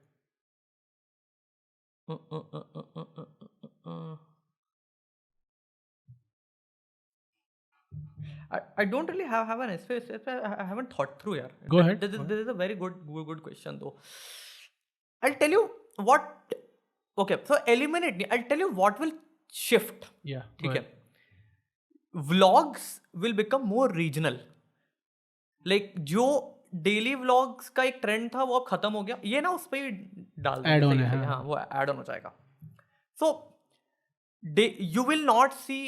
A: I don't really have an space. I haven't thought through here.
B: Go ahead.
A: This is a very good question though. I'll tell you what. Okay, so eliminate. I'll tell you what will shift.
B: Yeah.
A: ठीक है. Vlogs will become more regional. Like जो daily vlogs का एक trend था वो अब खत्म हो गया. ये ना उस पर ही डाल
B: Add on है,
A: हाँ, वो एड ऑन हो जाएगा. सो you will not see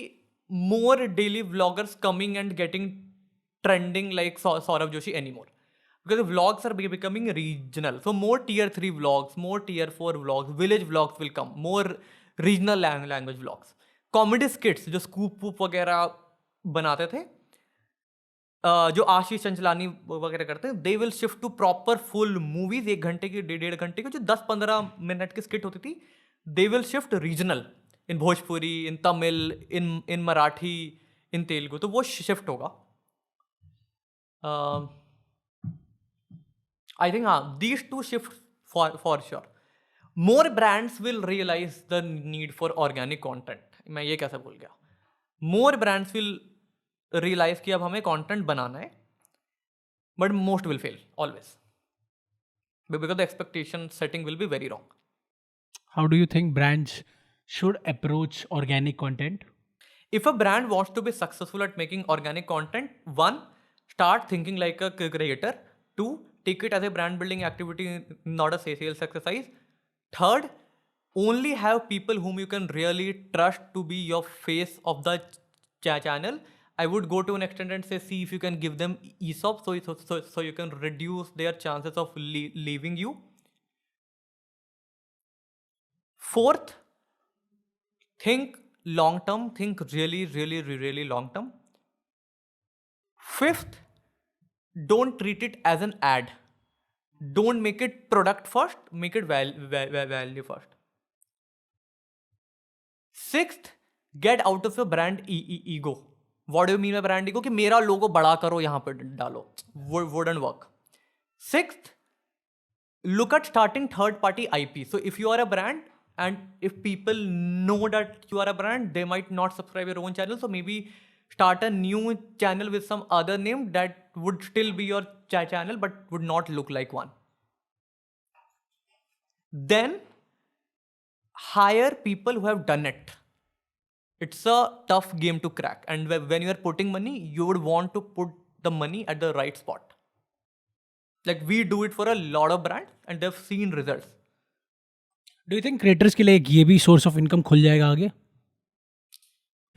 A: more daily vloggers coming and getting trending like Saurabh Joshi anymore, because the vlogs are becoming regional. So more tier 3 vlogs, more tier 4 vlogs, village vlogs will come, more regional language vlogs. Comedy skits जो ScoopWhoop वगैरह बनाते थे, जो आशीष चंचलानी वगैरह करते हैं, they will shift to proper full movies. 1 घंटे की 1.5 घंटे की जो 10-15 मिनट की स्किट होती थी, they will shift regional in Bhojpuri, in Tamil, in Marathi, in Telugu. तो वो शिफ्ट होगा. आई थिंक हाँ, these two shift for sure. More brands will realise the need for organic content. मैं ये कैसे भूल गया. मोर ब्रांड्स विल रियलाइज कि अब हमें कंटेंट बनाना है, but most will fail always because the expectation setting will be very wrong.
B: How do you think brands should approach organic content?
A: If a brand wants to be successful at making organic content, 1, start thinking like a creator. 2, take it as a brand building activity, not a sales exercise. 3rd, only have people whom you can really trust to be your face of the channel. I would go to an extent and say, see if you can give them ESOP so you can reduce their chances of leaving you. 4th, think long term, think really long term. 5th, don't treat it as an ad. Don't make it product first, make it value first. 6th, get out of your brand ego. What do you mean by brand ego? कि मेरा लोगो बड़ा करो यहाँ पर डालो. Wouldn't work. 6th, look at starting third party IP. So if you are a brand and if people know that you are a brand, they might not subscribe your own channel. So maybe start a new channel with some other name that would still be your channel but would not look like one. Then hire people who have done it. It's a tough game to crack, and when you are putting money, you would want to put the money at the right spot. Like we do it for a lot of brands and they've seen results.
B: Do you think creators के लिए एक ये भी source of income खुल जाएगा आगे?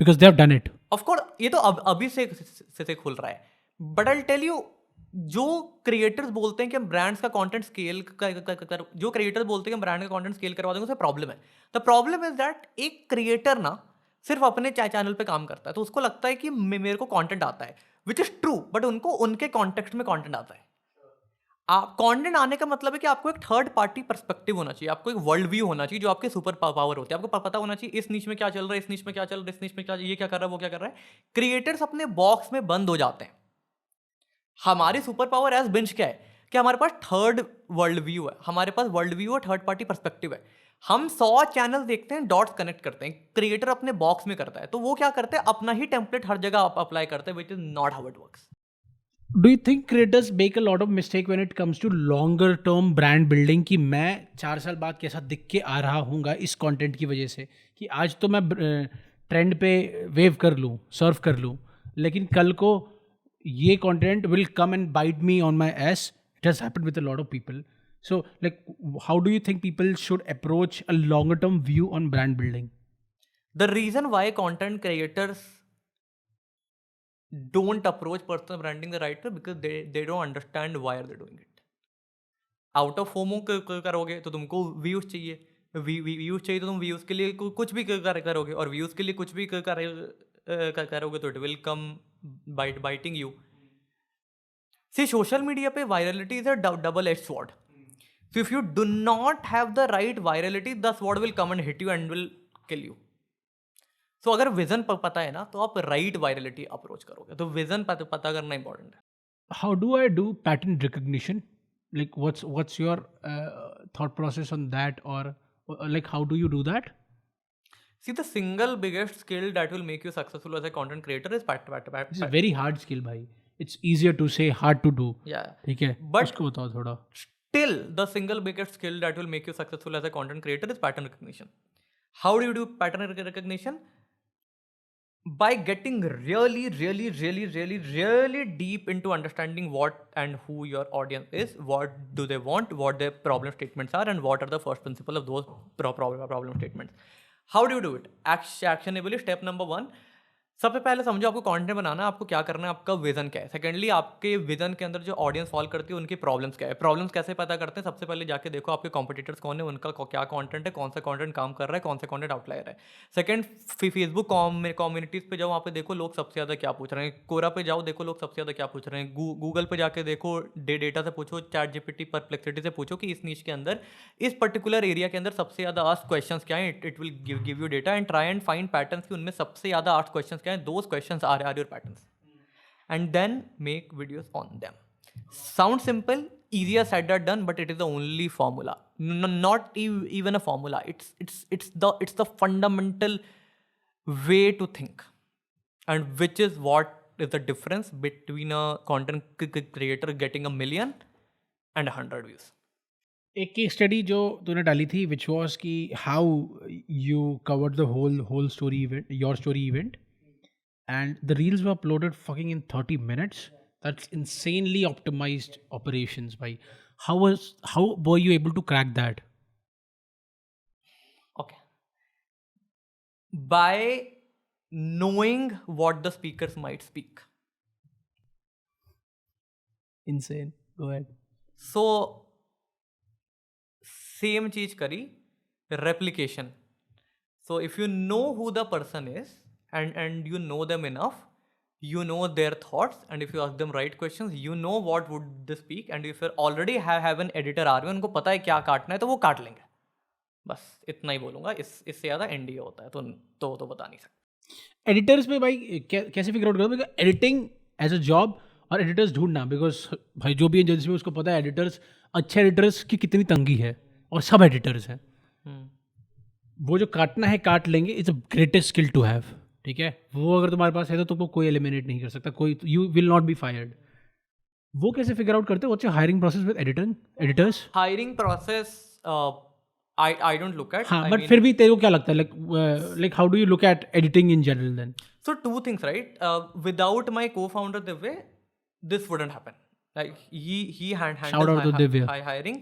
B: Because they have done it.
A: Of course, ये तो अभी से खुल रहा है. But I'll tell you, जो क्रिएटर्स बोलते हैं कि हम ब्रांड्स का कंटेंट स्केल जो क्रिएटर्स बोलते हैं कि हम ब्रांड का कंटेंट स्केल करवा देंगे, उसमें प्रॉब्लम है. द प्रॉब्लम इज दैट एक क्रिएटर ना सिर्फ अपने चैनल पे काम करता है, तो उसको लगता है कि मेरे को कंटेंट आता है, विच इज ट्रू, बट उनको उनके कॉन्टेक्स्ट में कंटेंट आता है. आप कंटेंट आने का मतलब है कि आपको एक थर्ड पार्टी पर्सपेक्टिव होना चाहिए, आपको एक वर्ल्ड व्यू होना चाहिए जो आपके सुपर पावर होते हैं, आपको पता होना चाहिए इस नीच में क्या चल रहा है, इस नीच में क्या चल रहा है, इस नीच में क्या, ये क्या कर रहा है, वो क्या कर रहा है। क्रिएटर्स अपने बॉक्स में बंद हो जाते हैं। हमारी सुपर पावर एज बिंज क्या है कि हमारे पास थर्ड वर्ल्ड व्यू है, हमारे पास वर्ल्ड व्यू और थर्ड पार्टी पर्सपेक्टिव है। हम 100 चैनल देखते हैं, डॉट्स कनेक्ट करते हैं, क्रिएटर अपने बॉक्स में करता है, तो वो क्या करते हैं, अपना ही टेम्पलेट हर जगह अप्लाई करते हैं, विच is not how it works.
B: Do you think creators make a lot of mistake when it comes to longer term brand building कि मैं 4 साल बाद कैसा दिख के आ रहा हूँगा इस कंटेंट की वजह से, कि आज तो मैं ट्रेंड पे वेव कर लूँ, सर्फ कर लूँ, लेकिन कल को ये content will come and bite me on my ass. It has happened with a lot of people. So like how do you think people should approach a longer term view on brand building?
A: The reason why content creators don't approach personal branding the right way because they don't understand why are they doing it. Out of FOMO करोगे तो तुमको views चाहिए, views चाहिए तो तुम views के लिए कुछ भी करोगे, और व्यूज के लिए कुछ भी करोगे तो it will come biting you. See social media पे virality is a double edge sword. So if you do not have the right virality, the sword will come and hit you and will kill you. So अगर vision पता है ना तो आप right virality approach करोगे, तो vision पता करना इंपॉर्टेंट है।
B: How do I do pattern recognition? Like what's your thought process on that, or like how do you do that?
A: See, the single biggest skill that will make you successful as a content creator is
B: It's a very hard skill, bhai. It's easier to say, hard to do.
A: yeah.
B: ठीक है,
A: But
B: उसको बताओ थोड़ा.
A: still, the single biggest skill that will make you successful as a content creator is pattern recognition. How do you do pattern recognition? By getting really deep into understanding what and who your audience is, what do they want, what their problem statements are, and what are the first principle of those problem statements. How do you do it? Actionably, step number 1, सबसे पहले समझो आपको content बनाना है, आपको क्या करना है, आपका विजन क्या है। सेकेंडली, आपके विजन के अंदर जो ऑडियंस फॉलो करती है उनकी प्रॉब्लम्स क्या है। प्रॉब्लम्स कैसे पता करते हैं? सबसे पहले जाके देखो आपके कॉम्पिटिटर्स कौन है, उनका क्या कंटेंट है, कौन सा कंटेंट काम कर रहा है, कौन सा कंटेंट आउटलायर है। सेकंड, फेसबुक कम्युनिटीज़ पे जाओ, वहाँ पे देखो लोग सबसे ज़्यादा क्या पूछ रहे हैं। कोरा पे जाओ, देखो लोग सबसे ज़्यादा क्या पूछ रहे हैं। गूगल पे जाके देखो, डेटा से पूछो, ChatGPT परप्लेक्सिटी से पूछो कि इस नीच के अंदर, इस पर्टिकुलर एरिया के अंदर सबसे ज़्यादा आस्क्ड क्वेश्चंस क्या हैं। It will give you data and try and find patterns कि उनमें सबसे ज़्यादा आस्क्ड क्वेश्चंस क्या हैं। Those questions are your patterns, and then make videos on them. Sounds simple, easier said than done, but it is the only formula. Not even a formula. It's the fundamental way to think, and which is what is the difference between a content creator getting 1 million and 100 views.
B: एक case study जो तूने डाली थी, which was कि how you covered the whole story event, your story event, and the reels were uploaded fucking in 30 minutes. That's insanely optimized operations, bhai. How were you able to crack that?
A: Okay, by knowing what the speakers might speak.
B: Insane. Go ahead.
A: So same चीज करी, replication. So if you know who the person is and you know them enough, you know their thoughts, and if you ask them right questions, you know what would they speak, and if you already have an editor आ रहे हो, उनको पता है क्या काटना है, तो वो काट लेंगे। बस इतना ही बोलूँगा, इससे ज़्यादा NDA होता है, तो बता नहीं सकते।
B: एडिटर्स पे भाई कैसे फिगर आउट करो? Because editing as a job और एडिटर्स ढूंढना, बिकॉज भाई जो भी एजेंसी में उसको पता है एडिटर्स, अच्छे एडिटर्स की कितनी तंगी है, और सब एडिटर्स हैं। वो जो काटना है काट लेंगे, it's a greatest skill to have. ठीक है, वो अगर तुम्हारे पास है तो तुमको कोई एलिमिनेट नहीं कर सकता, कोई, you will not be fired. वो कैसे फिगर आउट करते हो? What's your hiring process with editors?
A: Hiring process I don't look at.
B: हाँ, बट फिर भी तेरे को क्या लगता है, like how do you look at editing in general then?
A: So 2 things, right? Without my co-founder Divya, this wouldn't happen. Like he handles
B: Shout out to Divya.
A: hiring.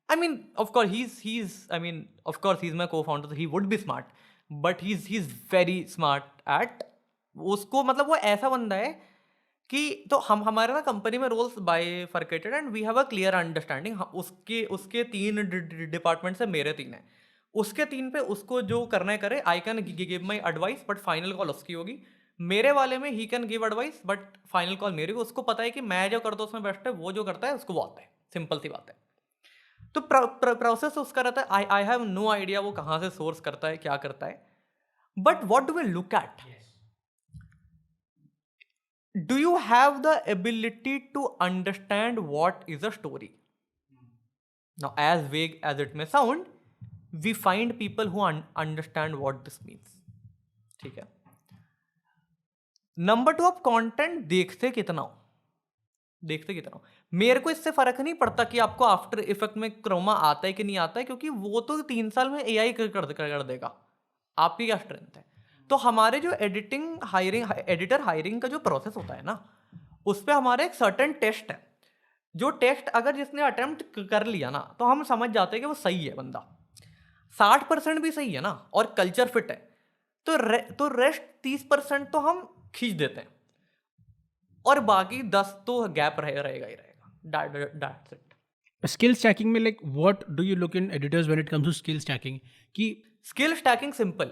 A: I mean, of course he's my co-founder, so he would be smart, but he's very smart at, उसको मतलब वो ऐसा बंदा है कि, तो हमारे ना कंपनी में roles bifurcated and we have a clear understanding. उसके 3 डिपार्टमेंट्स है, मेरे 3 हैं। उसके 3 पे उसको जो करना है करे। I can give my advice, but final call उसकी होगी। मेरे वाले में he can give advice, but final call मेरी। उसको पता है कि मैं जो करता हूँ उसमें बेस्ट है, वो जो करता है उसको वो आता है। सिंपल सी बात है। तो प्रोसेस उसका रहता है, आई हैव नो आइडिया वो कहाँ से सोर्स करता है, क्या करता है, but what do we look at? Do you have the ability to understand what is a story? Now, as vague as it may sound, we find people who understand what this means. ठीक है। Number 2, आप content देखते कितना हो? मेरे को इससे फर्क नहीं पड़ता कि आपको आफ्टर इफेक्ट में क्रोमा आता है कि नहीं आता है, क्योंकि वो तो 3 साल में एआई कर देगा। आपकी क्या स्ट्रेंथ है? तो हमारे जो एडिटर हायरिंग का जो प्रोसेस होता है ना, उस पर हमारा एक सर्टेन टेस्ट है। जो टेस्ट अगर जिसने अटेम्प्ट कर लिया ना, तो हम समझ जाते हैं कि वो सही है बंदा। 60% भी सही है ना और कल्चर फिट है, तो रेस्ट 30% तो हम खींच देते हैं, और बाकी 10 तो गैप रहेगा ही रहेगा। That's it.
B: स्किल स्टैकिंग में like what do you look in editors when it comes to skill stacking? कि
A: स्किल स्टैकिंग सिंपल,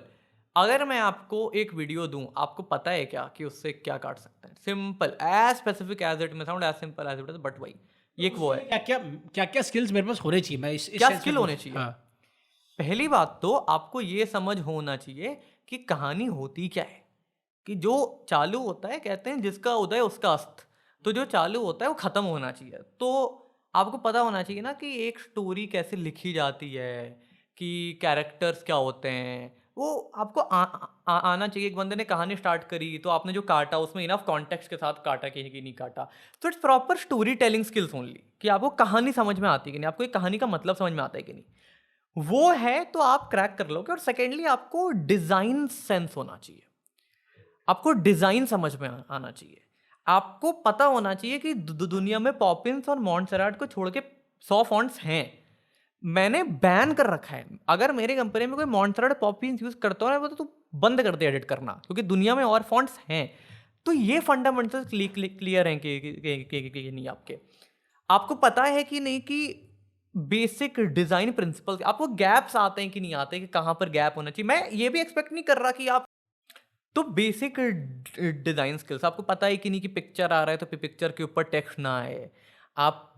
A: अगर मैं आपको एक वीडियो दूं, आपको पता है क्या कि उससे क्या काट सकते हैं? Simple, as specific as it may sound, as simple as it is, but वही ये एक वो है।
B: क्या स्किल्स मेरे पास होने चाहिए? मैं इस
A: क्या
B: sense में
A: स्किल
B: बोल-
A: होने चाहिए?
B: हाँ,
A: पहली बात तो आपको ये समझ होना चाहिए कि कहानी होती क्या है। कि जो चालू होता है, कहते हैं जिसका उदय उसका अस्त, तो जो चालू होता है वो खत्म होना चाहिए। तो आपको पता होना चाहिए ना कि एक स्टोरी कैसे लिखी जाती है, कि कैरेक्टर्स क्या होते हैं, वो आपको आना चाहिए। एक बंदे ने कहानी स्टार्ट करी तो आपने जो काटा उसमें इनफ कॉन्टेक्स्ट के साथ काटा कि नहीं काटा। तो it's proper story telling skills only, कि आपको कहानी समझ में आती है कि नहीं, आपको एक कहानी का मतलब समझ में आता है कि नहीं, वो है तो आप क्रैक कर लोगे। और सेकेंडली आपको डिजाइन सेंस होना चाहिए, आपको डिजाइन समझ में आना चाहिए। आपको पता होना चाहिए कि दुनिया में पॉपिंस और मॉन्टसेराट को छोड़ के 100 फॉन्ट्स हैं। मैंने बैन कर रखा है, अगर मेरी कंपनी में कोई मॉन्टसेराट पॉपिंस यूज करता है तो बंद कर दे एडिट करना, क्योंकि दुनिया में और फॉन्ट्स हैं। तो ये फंडामेंटल्स क्लियर हैं कि नहीं आपके, आपको पता है कि नहीं कि बेसिक डिजाइन प्रिंसिपल्स, आपको गैप्स आते हैं कि नहीं आते, कि कहाँ पर गैप होना चाहिए। मैं ये भी एक्सपेक्ट नहीं कर रहा कि आप, तो बेसिक डिजाइन स्किल्स आपको पता है कि नहीं, कि पिक्चर आ रहा है तो पिक्चर के ऊपर टेक्स्ट ना आए, आप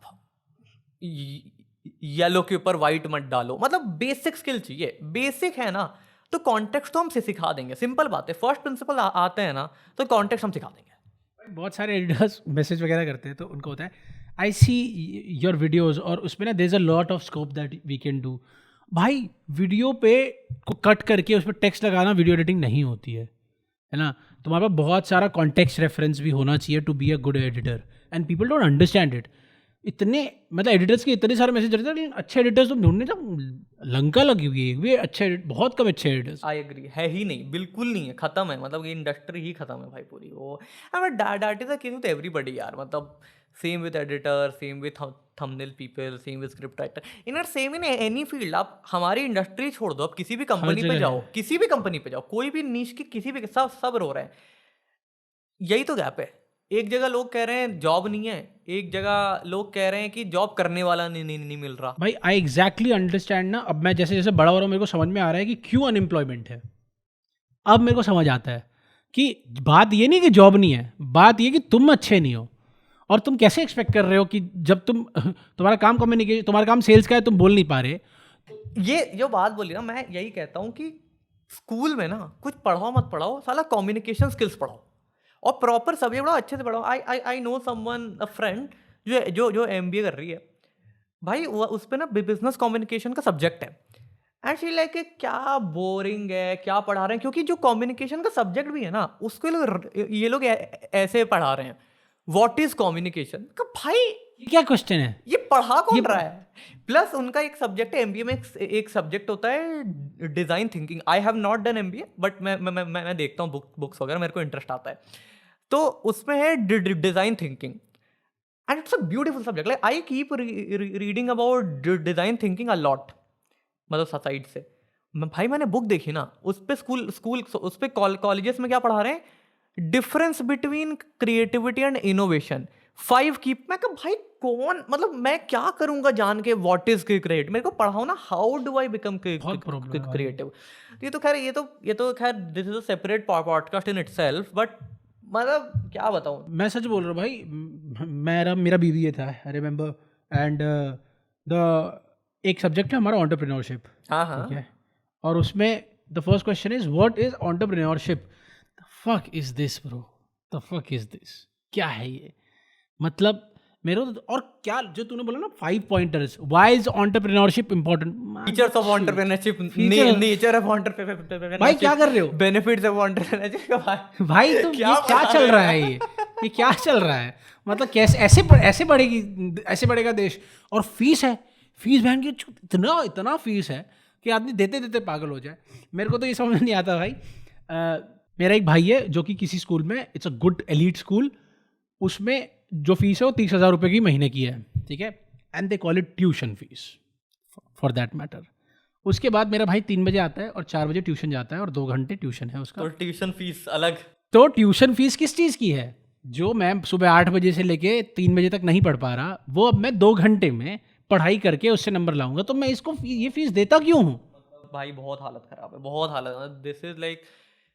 A: येलो के ऊपर वाइट मत डालो, मतलब बेसिक स्किल चाहिए। बेसिक है ना, तो कॉन्टेक्स्ट तो हम से सिखा देंगे, सिंपल बात है। फर्स्ट प्रिंसिपल आते हैं ना, तो कॉन्टेक्स्ट हम सिखा देंगे।
B: बहुत सारे एडिटर्स मैसेज वगैरह करते हैं तो उनको होता है आई सी योर वीडियोज, और उसमें ना there is a lot of scope that we can do. भाई वीडियो पे को कट करके उस पर टेक्स्ट लगाना वीडियो एडिटिंग नहीं होती है ना। तुम्हारे पास बहुत सारा कॉन्टेक्स्ट रेफरेंस भी होना चाहिए to be a good editor, and people don't understand it. इतने मतलब एडिटर्स के इतने सारे मैसेज रहते हैं, लेकिन अच्छे एडिटर्स तुम ढूंढने जब लंका लगी हुई है, वे अच्छे बहुत कम अच्छे एडिटर्स।
A: आई एग्री, है ही नहीं, बिल्कुल नहीं है, खत्म है, मतलब ये इंडस्ट्री ही खत्म है भाई पूरी। वो that is a case with everybody यार, मतलब same with editor, same with thumbnail people, same with script writer, in same in any field. आप हमारी इंडस्ट्री छोड़ दो, आप किसी भी कंपनी पे
B: जगह
A: जाओ,
B: है।
A: किसी भी कंपनी पे जाओ, कोई भी नीश की किसी भी, सब रो रहे हैं। यही तो गैप है, एक जगह लोग कह रहे हैं जॉब नहीं है, एक जगह लोग कह रहे हैं कि जॉब करने वाला नहीं मिल रहा।
B: भाई आई एग्जैक्टली अंडरस्टैंड ना। अब मैं जैसे जैसे बड़ा हो रहा हूँ मेरे को समझ में आ रहा है कि क्यों अनएम्प्लॉयमेंट है। अब मेरे को समझ आता है कि बात ये नहीं कि जॉब नहीं है, बात ये कि तुम अच्छे नहीं हो। और तुम कैसे एक्सपेक्ट कर रहे हो कि जब तुम तुम्हारा काम कम्युनिकेशन, तुम्हारा काम सेल्स का है, तुम बोल नहीं पा रहे।
A: ये जो बात बोली ना, मैं यही कहता हूँ कि स्कूल में ना कुछ पढ़ाओ मत पढ़ाओ, साला कम्युनिकेशन स्किल्स पढ़ाओ और प्रॉपर सब्जेक्ट पढ़ाओ, अच्छे से पढ़ाओ। I know someone, a friend जो MBA कर रही है भाई, उस पे ना बिजनेस कम्युनिकेशन का सब्जेक्ट है। एंड शी लाइक क्या बोरिंग है, क्या पढ़ा रहे हैं, क्योंकि जो कम्युनिकेशन का सब्जेक्ट भी है ना, उसको ये लोग ऐसे पढ़ा रहे हैं, व्हाट इज कम्युनिकेशन का। भाई
B: ये क्या क्वेश्चन है?
A: ये पढ़ा कौन रहा है? प्लस उनका एक सब्जेक्ट है MBA में, एक सब्जेक्ट होता है design thinking. I have not done MBA, but मैं देखता हूँ बुक्स वगैरह, मेरे को इंटरेस्ट आता है। तो उसमें है design thinking, and it's a beautiful subject. Like I keep reading about design thinking a lot, मतलब साइड से। भाई मैंने बुक देखी ना, उस पे स्कूल उस पे कॉलेजेस में क्या पढ़ा रहे हैं, difference between creativity and innovation, 5 keep. मैं कहा भाई कौन, मतलब मैं क्या करूंगा जान के व्हाट इज क्रिएट, मेरे को पढ़ाओ ना, how do I become creative. ये तो खैर ये तो खैर this is a separate podcast in itself, but मतलब क्या बताऊं।
B: मैं सच बोल रहा हूँ भाई। मेरा BBA था, आई रिमेंबर एंड द एक सब्जेक्ट है हमारा एंटरप्रेन्योरशिप,
A: हाँ हाँ
B: ठीक है, और उसमें the first question is what is entrepreneurship. The fuck is this bro, the fuck is this, क्या है ये? मतलब मेरे को और क्या जो तूने बोला ना 5 pointers, why is entrepreneurship important?
A: Features of entrepreneurship,
B: Feature-
A: nature of entrepreneurship,
B: भाई क्या कर रहे हो
A: बेनिफिट्स ऑफ एंटरप्रेन्योरशिप भाई.
B: भाई? तुम
A: क्या
B: ये क्या
A: बता
B: चल
A: रहे
B: रहा है? ये क्या चल रहा है? मतलब कैसे ऐसे बढ़ेगी, ऐसे बढ़ेगा देश? और फीस है, फीस बहन की इतना इतना फीस है कि आदमी देते देते पागल हो जाए. मेरे को तो ये समझ नहीं आता भाई. मेरा एक भाई है जो कि किसी स्कूल में, it's a good elite school, उसमें जो फीस है वो 30,000 रुपये की महीने की है, ठीक है, and they call it tuition fees for that matter. उसके बाद मेरा भाई 3 बजे आता है और 4 बजे ट्यूशन जाता है और 2 घंटे ट्यूशन है उसका.
A: तो ट्यूशन फीस अलग.
B: तो ट्यूशन फीस किस चीज़ की है? जो मैं सुबह 8 बजे से लेके 3 बजे तक नहीं पढ़ पा रहा, वो अब मैं 2 घंटे में पढ़ाई करके उससे नंबर लाऊंगा. तो मैं इसको ये फीस देता क्यों हूँ?
A: भाई बहुत हालत खराब है, बहुत हालत. दिस इज लाइक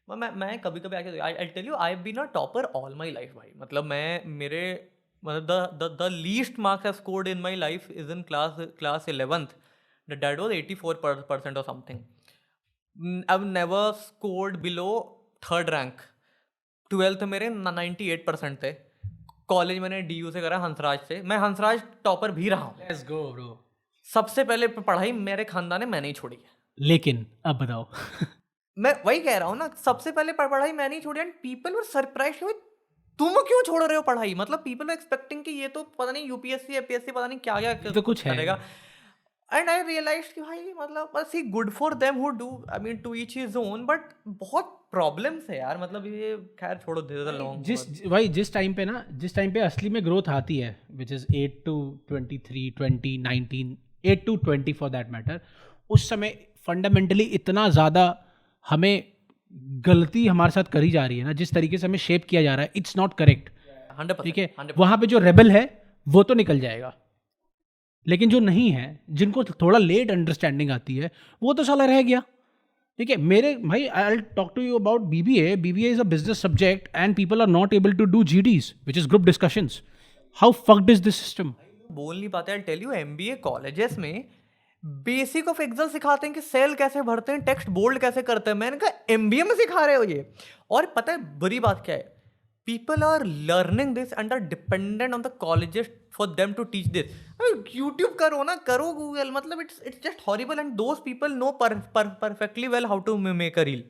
A: मैं कभी कभी आके I tell you I been a topper all my life भाई. मतलब मैं मेरे मतलब the least marks I scored in my life is in class 11th. That was 84% और something. I never scored below 3rd rank. 12th मेरे 98% थे. College मैंने DU से करा, हंसराज से. मैं हंसराज टॉपर भी रहा हूँ.
B: Let's go bro.
A: सबसे पहले पढ़ाई मेरे खानदान ने मैंने ही छोड़ी है.
B: लेकिन अब बताओ
A: मैं वही कह रहा हूँ ना, सबसे पहले पढ़ाई मैंने ही छोड़ी. एंड पीपल वर सरप्राइज्ड कि तुम क्यों छोड़ रहे हो पढ़ाई. मतलब पीपल वर एक्सपेक्टिंग कि ये तो पता नहीं UPSC APSC पता नहीं क्या क्या
B: तो कुछ है.
A: करेगा. एंड आई रियलाइज कि भाई मतलब बस ही good for them who do, I mean to each his own. But बहुत प्रॉब्लम्स है यार. मतलब ये खैर छोड़ो, दे दो लॉन्ग.
B: जिस टाइम पे असली में ग्रोथ आती है, which is 8 to 23, 20, 19, 8 to 20 for that matter, उस समय फंडामेंटली इतना ज़्यादा हमें गलती हमारे साथ करी जा रही है ना, जिस तरीके से हमें शेप किया जा रहा है, इट्स नॉट करेक्ट.
A: 100%,
B: ठीक है,
A: 100%.
B: वहाँ पे जो रेबल है वो तो निकल जाएगा, लेकिन जो नहीं है, जिनको थोड़ा लेट अंडरस्टैंडिंग आती है, वो तो साला रह गया. ठीक है मेरे भाई, I will talk to you about BBA. BBA is a business subject and people are not able to do GDs, which is group discussions. How fucked is this system?
A: बोल नहीं पाते. I tell you, MBA colleges में basic of Excel सिखाते हैं कि cell कैसे भरते हैं, टेक्स्ट बोल्ड कैसे करते हैं. मैंने कहा MBA में सिखा रहे हो ये? और पता है बुरी बात क्या है? People are learning this and are dependent on the colleges for them to teach this. YouTube करो ना, करो गूगल. मतलब it's just horrible. And those people know perfectly well how to make a reel.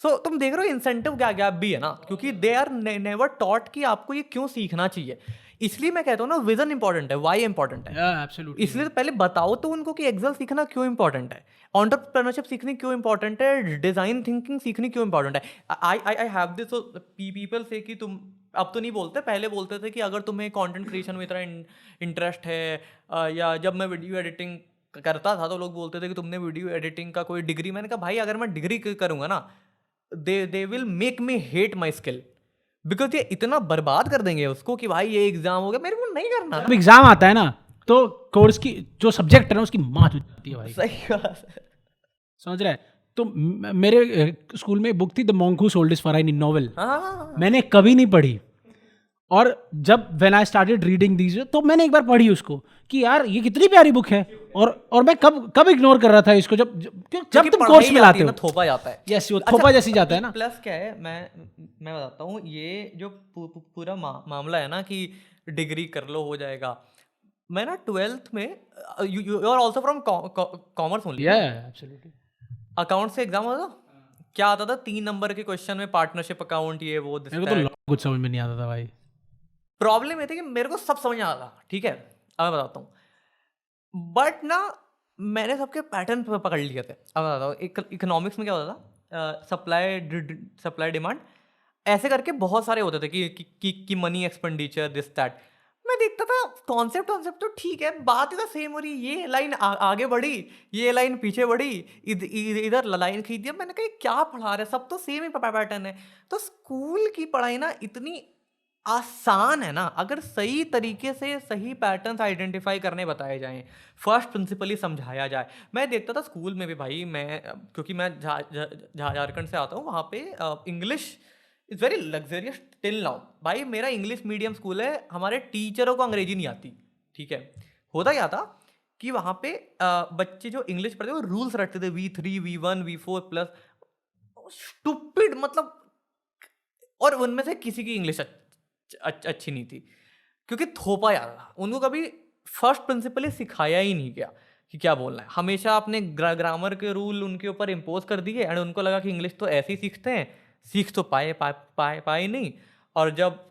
A: So तुम देख रहे हो incentive gap भी है ना, क्योंकि दे आर नेवर टॉट कि आपको ये क्यों सीखना चाहिए. इसलिए मैं कहता हूँ ना, विजन इंपॉर्टेंट है, वाई इंपॉर्टेंट है.
B: एब्सोल्युटली.
A: इसलिए तो पहले बताओ तो उनको कि एक्सेल सीखना क्यों इंपॉर्टेंट है, एंटरप्रेन्योरशिप सीखनी क्यों इंपॉर्टेंट है, डिजाइन थिंकिंग सीखनी क्यों इंपॉर्टेंट है. आई हैव दिस पीपल से कि तुम अब तो नहीं बोलते, पहले बोलते थे कि अगर तुम्हें कंटेंट क्रिएशन में इतना इंटरेस्ट है, या जब मैं वीडियो एडिटिंग करता था तो लोग बोलते थे कि तुमने वीडियो एडिटिंग का कोई डिग्री. मैंने कहा भाई अगर मैं डिग्री करूँगा ना, they will make me hate my skill, because ये इतना बर्बाद कर देंगे उसको कि भाई ये एग्जाम हो गया, मेरे को नहीं करना.
B: जब एग्जाम आता है ना, तो कोर्स की जो सब्जेक्ट है ना, उसकी माँ होती है भाई.
A: सही बात है.
B: समझ रहा है? तो मेरे स्कूल में बुक थी the monk who sold his Ferrari novel.
A: हाँ,
B: मैंने कभी नहीं पढ़ी, और जब when I started reading these, तो मैंने एक बार पढ़ी उसको कि यार ये कितनी प्यारी बुक है, और मैं कब इग्नोर कर रहा था इसको, जब तुम कोर्स में लाते हो
A: थोपा जाता है.
B: यस, वो थोपा जैसी जाता है ना.
A: प्लस क्या है, मैं बताता हूँ, ये जो पूरा मामला है ना कि डिग्री कर लो हो जाएगा. मैं ना 12th में, you are also from commerce only.
B: Yeah absolutely.
A: Account से एग्जाम होता था, क्या आता था 3 नंबर के क्वेश्चन में, पार्टनरशिप अकाउंट, ये वो.
B: मेरे को तो कुछ समझ में नहीं आता था भाई.
A: प्रॉब्लम ये थी कि मेरे को सब समझ आता था. ठीक है, अब मैं बताता हूँ. बट ना मैंने सबके पैटर्न पकड़ लिए थे. अब बताता हूँ, इकोनॉमिक्स में क्या होता था, सप्लाई डिमांड ऐसे करके बहुत सारे होते थे कि मनी एक्सपेंडिचर दिस दैट. मैं देखता था कॉन्सेप्ट तो ठीक है, बात इधर सेम हो रही. ये लाइन आगे बढ़ी, ये लाइन पीछे बढ़ी, इधर लाइन खींच दिया. मैंने कहा क्या पढ़ा रहे, सब तो सेम ही पैटर्न है. तो स्कूल की पढ़ाई ना इतनी आसान है ना, अगर सही तरीके से सही पैटर्न्स आइडेंटिफाई करने बताए जाएं, फर्स्ट प्रिंसिपल ही समझाया जाए. मैं देखता था स्कूल में भी भाई, मैं क्योंकि मैं झारखंड से आता हूँ, वहाँ पे English is very luxurious till now. भाई मेरा इंग्लिश मीडियम स्कूल है, हमारे टीचरों को अंग्रेजी नहीं आती. ठीक है, होता क्या था कि वहाँ पे बच्चे जो इंग्लिश पढ़ते थे वो रूल्स रखते थे V3 V1 V4 plus stupid मतलब, और उनमें से किसी की इंग्लिश अच्छी नहीं थी क्योंकि थोपा याद था उनको, कभी फर्स्ट प्रिंसिपल ही सिखाया ही नहीं गया कि क्या बोलना है। हमेशा अपने ग्रामर के रूल उनके ऊपर इम्पोज कर दिए एंड उनको लगा कि इंग्लिश तो ऐसे ही सीखते हैं, सीख तो पाए नहीं। और जब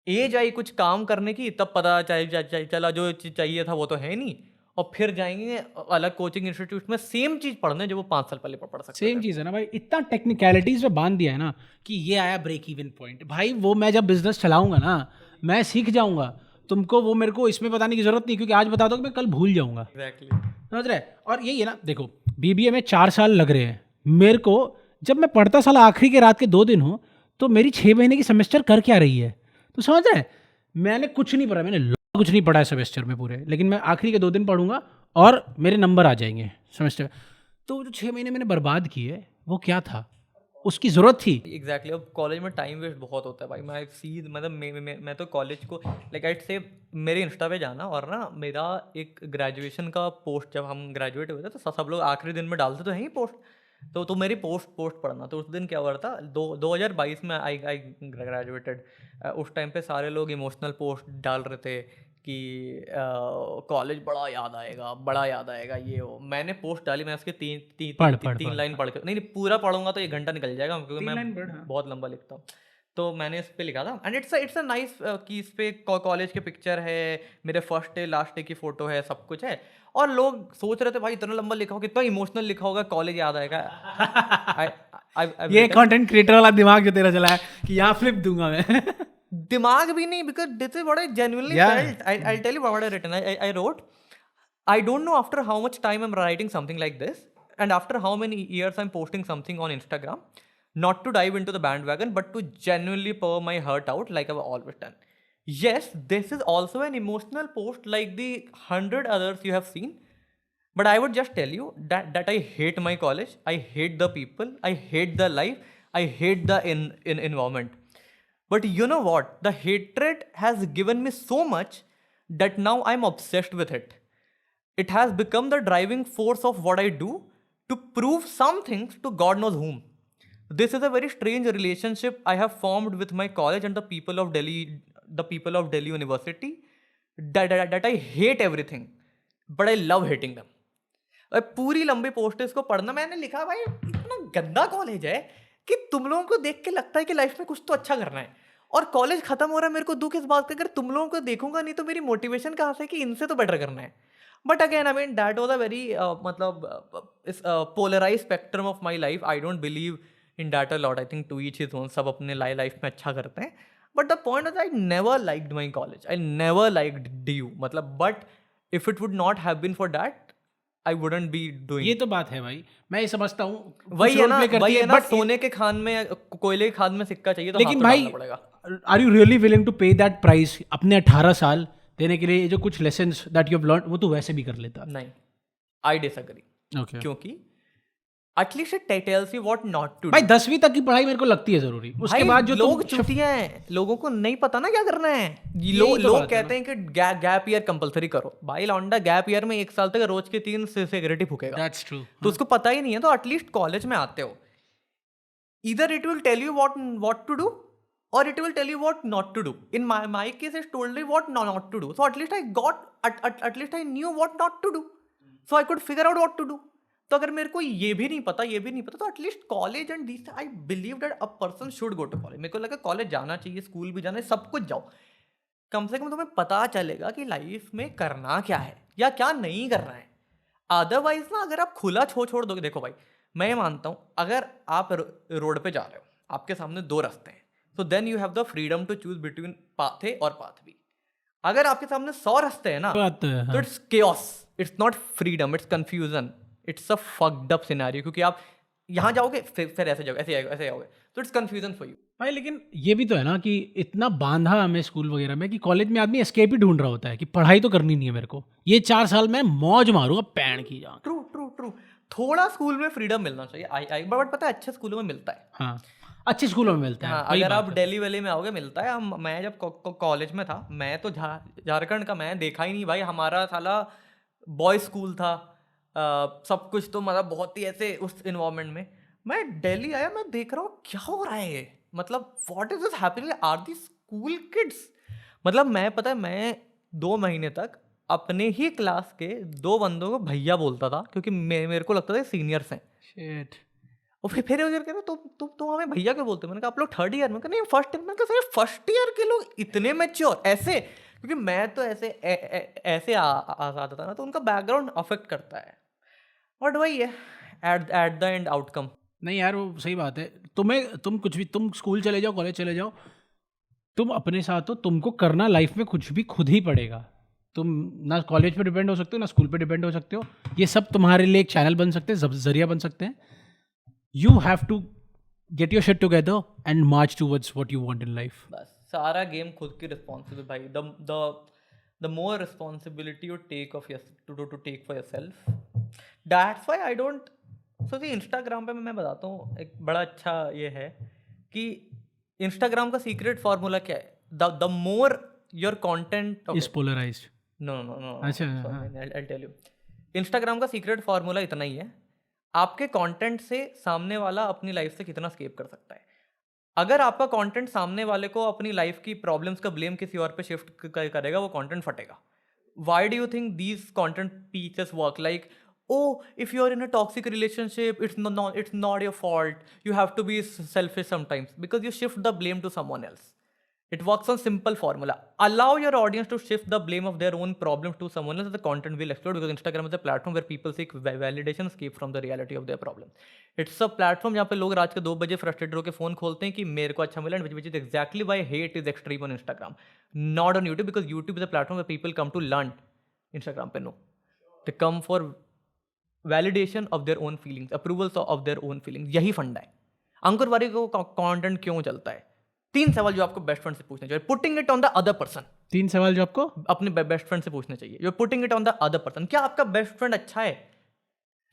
A: एज आई कुछ काम करने की तब पता चला जो चाहिए था वो तो है नहीं, और फिर जाएंगे अलग कोचिंग इंस्टीट्यूट में सेम चीज़ पढ़ने जो वो 5 साल पहले पढ़ सकते
B: सेम
A: थे।
B: चीज़ है ना भाई, इतना टेक्निकलिटीज में बांध दिया है ना कि ये आया ब्रेक इवन पॉइंट। भाई वो मैं जब बिजनेस चलाऊंगा ना मैं सीख जाऊंगा, तुमको वो मेरे को इसमें बताने की जरूरत नहीं, क्योंकि आज बता दो कि मैं कल भूल जाऊंगा।
A: एग्जैक्टली।
B: समझ रहे? और यही है ना, देखो बीबीए में 4 साल लग रहे हैं मेरे को, जब मैं पढ़ता साल आखिरी के रात के 2 दिन हूँ तो मेरी 6 महीने की सेमेस्टर कर क्या रही है? तो समझ रहे, मैंने कुछ नहीं पढ़ा, मैंने कुछ नहीं पढ़ा है सेमेस्टर में पूरे, लेकिन मैं आखिरी के 2 दिन पढ़ूंगा और मेरे नंबर आ जाएंगे सेमेस्टर। तो जो 6 महीने मैंने बर्बाद किए वो क्या था, उसकी ज़रूरत थी?
A: एग्जैक्टली। अब कॉलेज में टाइम वेस्ट बहुत होता है भाई। मैं सी मतलब मैं तो कॉलेज को लाइक आइट से मेरे इंस्टा पे जाना, और ना मेरा एक ग्रेजुएशन का पोस्ट जब हम ग्रेजुएट हुए थे तो सब लोग आखिरी दिन में डालते तो हैं ही पोस्ट, तो मेरी पोस्ट पढ़ना। तो उस दिन क्या हुआ था, 2022 में आई ग्रेजुएटेड। उस टाइम पे सारे लोग इमोशनल पोस्ट डाल रहे थे कि कॉलेज बड़ा याद आएगा ये वो। मैंने पोस्ट डाली, मैं उसके तीन लाइन पढ़ के, नहीं पूरा पढ़ूंगा तो 1 घंटा निकल जाएगा क्योंकि मैं बहुत लंबा लिखता हूँ। तो मैंने इस पे लिखा था एंड इट्स अ नाइस कि इस पे कॉलेज के पिक्चर है, मेरे फर्स्ट डे लास्ट डे की फोटो है, सब कुछ है। और लोग सोच रहे थे भाई इतना लंबा लिखा होगा, कितना इमोशनल लिखा होगा, कॉलेज याद आएगा।
B: ये कंटेंट क्रिएटर वाला दिमाग जो तेरा चला है कि यहाँ फ्लिप दूंगा मैं।
A: दिमाग भी नहीं, because this is what I genuinely felt. I'll tell you what I written. I wrote, I don't know after how much time I'm writing something like this, and after how many years I'm posting something on Instagram, not to dive into the bandwagon, but to genuinely pour my heart out like I've always done. Yes, this is also an emotional post like the 100 others you have seen, but I would just tell you that I hate my college, I hate the people, I hate the life, I hate the environment. But you know what? The hatred has given me so much that now I'm obsessed with it. It has become the driving force of what I do to prove some things to God knows whom. This is a very strange relationship I have formed with my college and the people of Delhi University. That I hate everything, but I love hating them. पूरी लंबी post है, इसको पढ़ना। मैंने लिखा भाई इतना गंदा कॉलेज है कि तुम लोगों को देख के लगता है कि लाइफ में कुछ तो अच्छा करना है, और कॉलेज खत्म हो रहा है। मेरे को दुख इस बात का, अगर तुम लोगों को देखूंगा नहीं तो मेरी मोटिवेशन कहाँ से कि इनसे तो बेटर करना है। But again I mean that was a very मतलब इस polarise spectrum of my life. I don't believe in that a lot. I think to each his own, सब अपने लाइफ में अच्छा करते हैं। But the point is I never liked my college, I never liked DU मतलब। But if it would not have been for that I wouldn't be doing.
B: ये तो बात है भाई, मैं ये समझता हूँ।
A: वही है ना, सोने के खान में कोयले के खान में सिक्का चाहिए तो
B: लेकिन
A: हाथ तो
B: भाई
A: डालना पड़ेगा।
B: Are you really willing to pay that price अपने 18 साल देने के लिए? ये जो कुछ lessons that you have learn वो तो वैसे भी कर लेता।
A: नहीं, आई डिसएग्री।
B: ओके,
A: क्योंकि at least it tells you what not to do.
B: भाई 10वीं तक की पढ़ाई मेरे को लगती है जरूरी, उसके बाद जो
A: लोग चुतियां हैं, लोगों को नहीं पता ना क्या करना है। लोग कहते हैं कि गैप ईयर कंपलसरी करो। भाई लौंडा गैप ईयर में 1 साल तक रोज के 3 सिगरेट ही फूकेगा।
B: That's true.
A: तो उसको पता ही नहीं है। तो एटलीस्ट कॉलेज में आते हो, either it will tell you what to do or it will tell you what not to do. In my case it told me what not to do, so at least I got at least I knew what not to do, so I could figure out what to do. तो अगर मेरे को ये भी नहीं पता तो at least college and this I believe that a person should go to college. मेरे को लगा कॉलेज जाना चाहिए, स्कूल भी जाना है, सब कुछ जाओ। कम से कम तुम्हें पता चलेगा कि लाइफ में करना क्या है या क्या नहीं करना है। अदरवाइज ना अगर आप खुला छोड़ दोगे, देखो भाई मैं ये मानता हूँ अगर आप रोड पे जा रहे हो, आपके सामने 2 रास्ते हैं, तो then you have the freedom to choose between path A और पाथ बी। अगर आपके सामने 100 रास्ते हैं ना तो it's chaos, it's not freedom, it's confusion, it's a fucked up scenario. क्योंकि आप यहाँ जाओगे फिर ऐसे जाओगे, ऐसे आओगे, तो इट्स कंफ्यूजन फॉर यू
B: भाई। लेकिन ये भी तो है ना कि इतना बांधा हमें स्कूल वगैरह में कि कॉलेज में आदमी एस्केप ही ढूंढ रहा होता है कि पढ़ाई तो करनी नहीं है मेरे को, ये 4 साल में मौज मारूंगा पैण की जान।
A: ट्रू। थोड़ा स्कूल में फ्रीडम मिलना चाहिए। आई बट पता है अच्छे स्कूलों में मिलता है।
B: हाँ, अच्छे स्कूलों में मिलता है।
A: हाँ,
B: वही
A: अगर
B: बात
A: आप
B: है।
A: दिल्ली वैली में आओगे मिलता है। मैं जब कॉलेज में था, मैं तो झारखंड का, मैं देखा ही नहीं भाई। हमारा साला बॉय स्कूल था, सब कुछ तो मतलब बहुत ही ऐसे उस इन्वायरमेंट में। मैं दिल्ली आया, मैं देख रहा हूँ क्या हो रहा है ये, मतलब what is this happening, are the school kids. मतलब मैं, पता है, मैं 2 महीने तक अपने ही क्लास के 2 बंदों को भैया बोलता था, क्योंकि मेरे को लगता था सीनियर्स हैं।
B: Shit.
A: और फिर वो कह रहे तुम हमें भैया क्यों बोलते हो? मैंने कहा आप लोग 3rd ईयर में, नहीं फर्स्ट ईयर। मैंने कहा सर फर्स्ट ईयर के लोग इतने मैच्योर ऐसे, क्योंकि मैं तो ऐसे ऐसे आता था ना, तो उनका बैकग्राउंड अफेक्ट करता है। बट वही है, एट द एंड आउटकम।
B: नहीं यार, वो सही बात है। तुम कुछ भी, तुम स्कूल चले जाओ, कॉलेज चले जाओ, तुम अपने साथ हो, तुमको करना लाइफ में कुछ भी खुद ही पड़ेगा। तुम ना कॉलेज पे डिपेंड हो सकते हो, ना स्कूल पे डिपेंड हो सकते हो। ये सब तुम्हारे लिए एक चैनल बन सकते हैं, जरिया बन सकते हैं। You have to get your shit together and march towards what you want in life.
A: बस सारा गेम खुद की रिस्पॉन्सिबल भाई। The more responsibility you take of to take for yourself, that's why I don't. So see Instagram पे मैं बताता हूँ एक बड़ा अच्छा ये है कि इंस्टाग्राम का सीक्रेट फार्मूला क्या है। The more your content
B: is polarised.
A: No no no,
B: अच्छा, हाँ।
A: I tell you. इंस्टाग्राम का सीक्रेट फार्मूला इतना ही है, आपके कंटेंट से सामने वाला अपनी लाइफ से कितना स्केप कर सकता है। अगर आपका कंटेंट सामने वाले को अपनी लाइफ की प्रॉब्लम्स का ब्लेम किसी और पे शिफ्ट करेगा, वो कंटेंट फटेगा। Why do you think these content pieces work? Like, oh, if you're in a toxic relationship, it's not your fault, you have to be selfish sometimes, because you shift the blame to someone else. It works on simple formula. Allow your audience to shift the blame of their own problems to someone else, the content will explode, because Instagram is a platform where people seek validation, escape from the reality of their problems. It's a platform जहाँ पे लोग रात के 2 बजे frustrated होकर phone खोलते हैं कि मेरे को अच्छा मिला, which is exactly why hate is extreme on Instagram, not on YouTube, because YouTube is a platform where people come to learn. Instagram पे no, they come for validation of their own feelings, approvals of their own feelings. यही फंडा है। अंकुर वारिक को content क्यों चलता है? 3 सवाल जो आपको बेस्ट फ्रेंड से पूछने चाहिए। Putting it on the other person.
B: 3 सवाल जो आपको
A: अपने बेस्ट फ्रेंड से पूछने चाहिए। You putting it on the other person, क्या आपका बेस्ट फ्रेंड अच्छा है?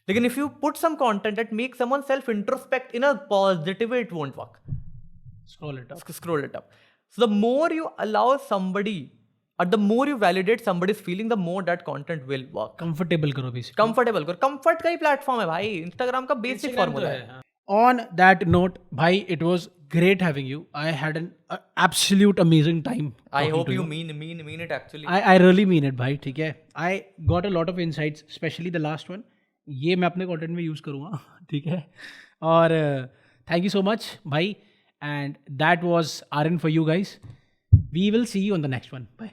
A: लेकिन if you put some content that make someone self introspect in a positive way, it won't work. Scroll it up. So the more you allow somebody, or the more you validate somebody's feeling, the more that content will work.
B: Comfortable करो basically.
A: Comfortable करो। Comfort का ही platform है भाई, Instagram का basic formula है।
B: On that note, bhai, it was great having you. I had an absolute amazing time.
A: I
B: talking
A: hope
B: to
A: you mean it actually.
B: I really mean it, भाई, ठीक है। I got a lot of insights, especially the last one. ये मैं अपने content में use करूँगा, ठीक है। और thank you so much, भाई, and that was RN for you guys. We will see you on the next one. Bye.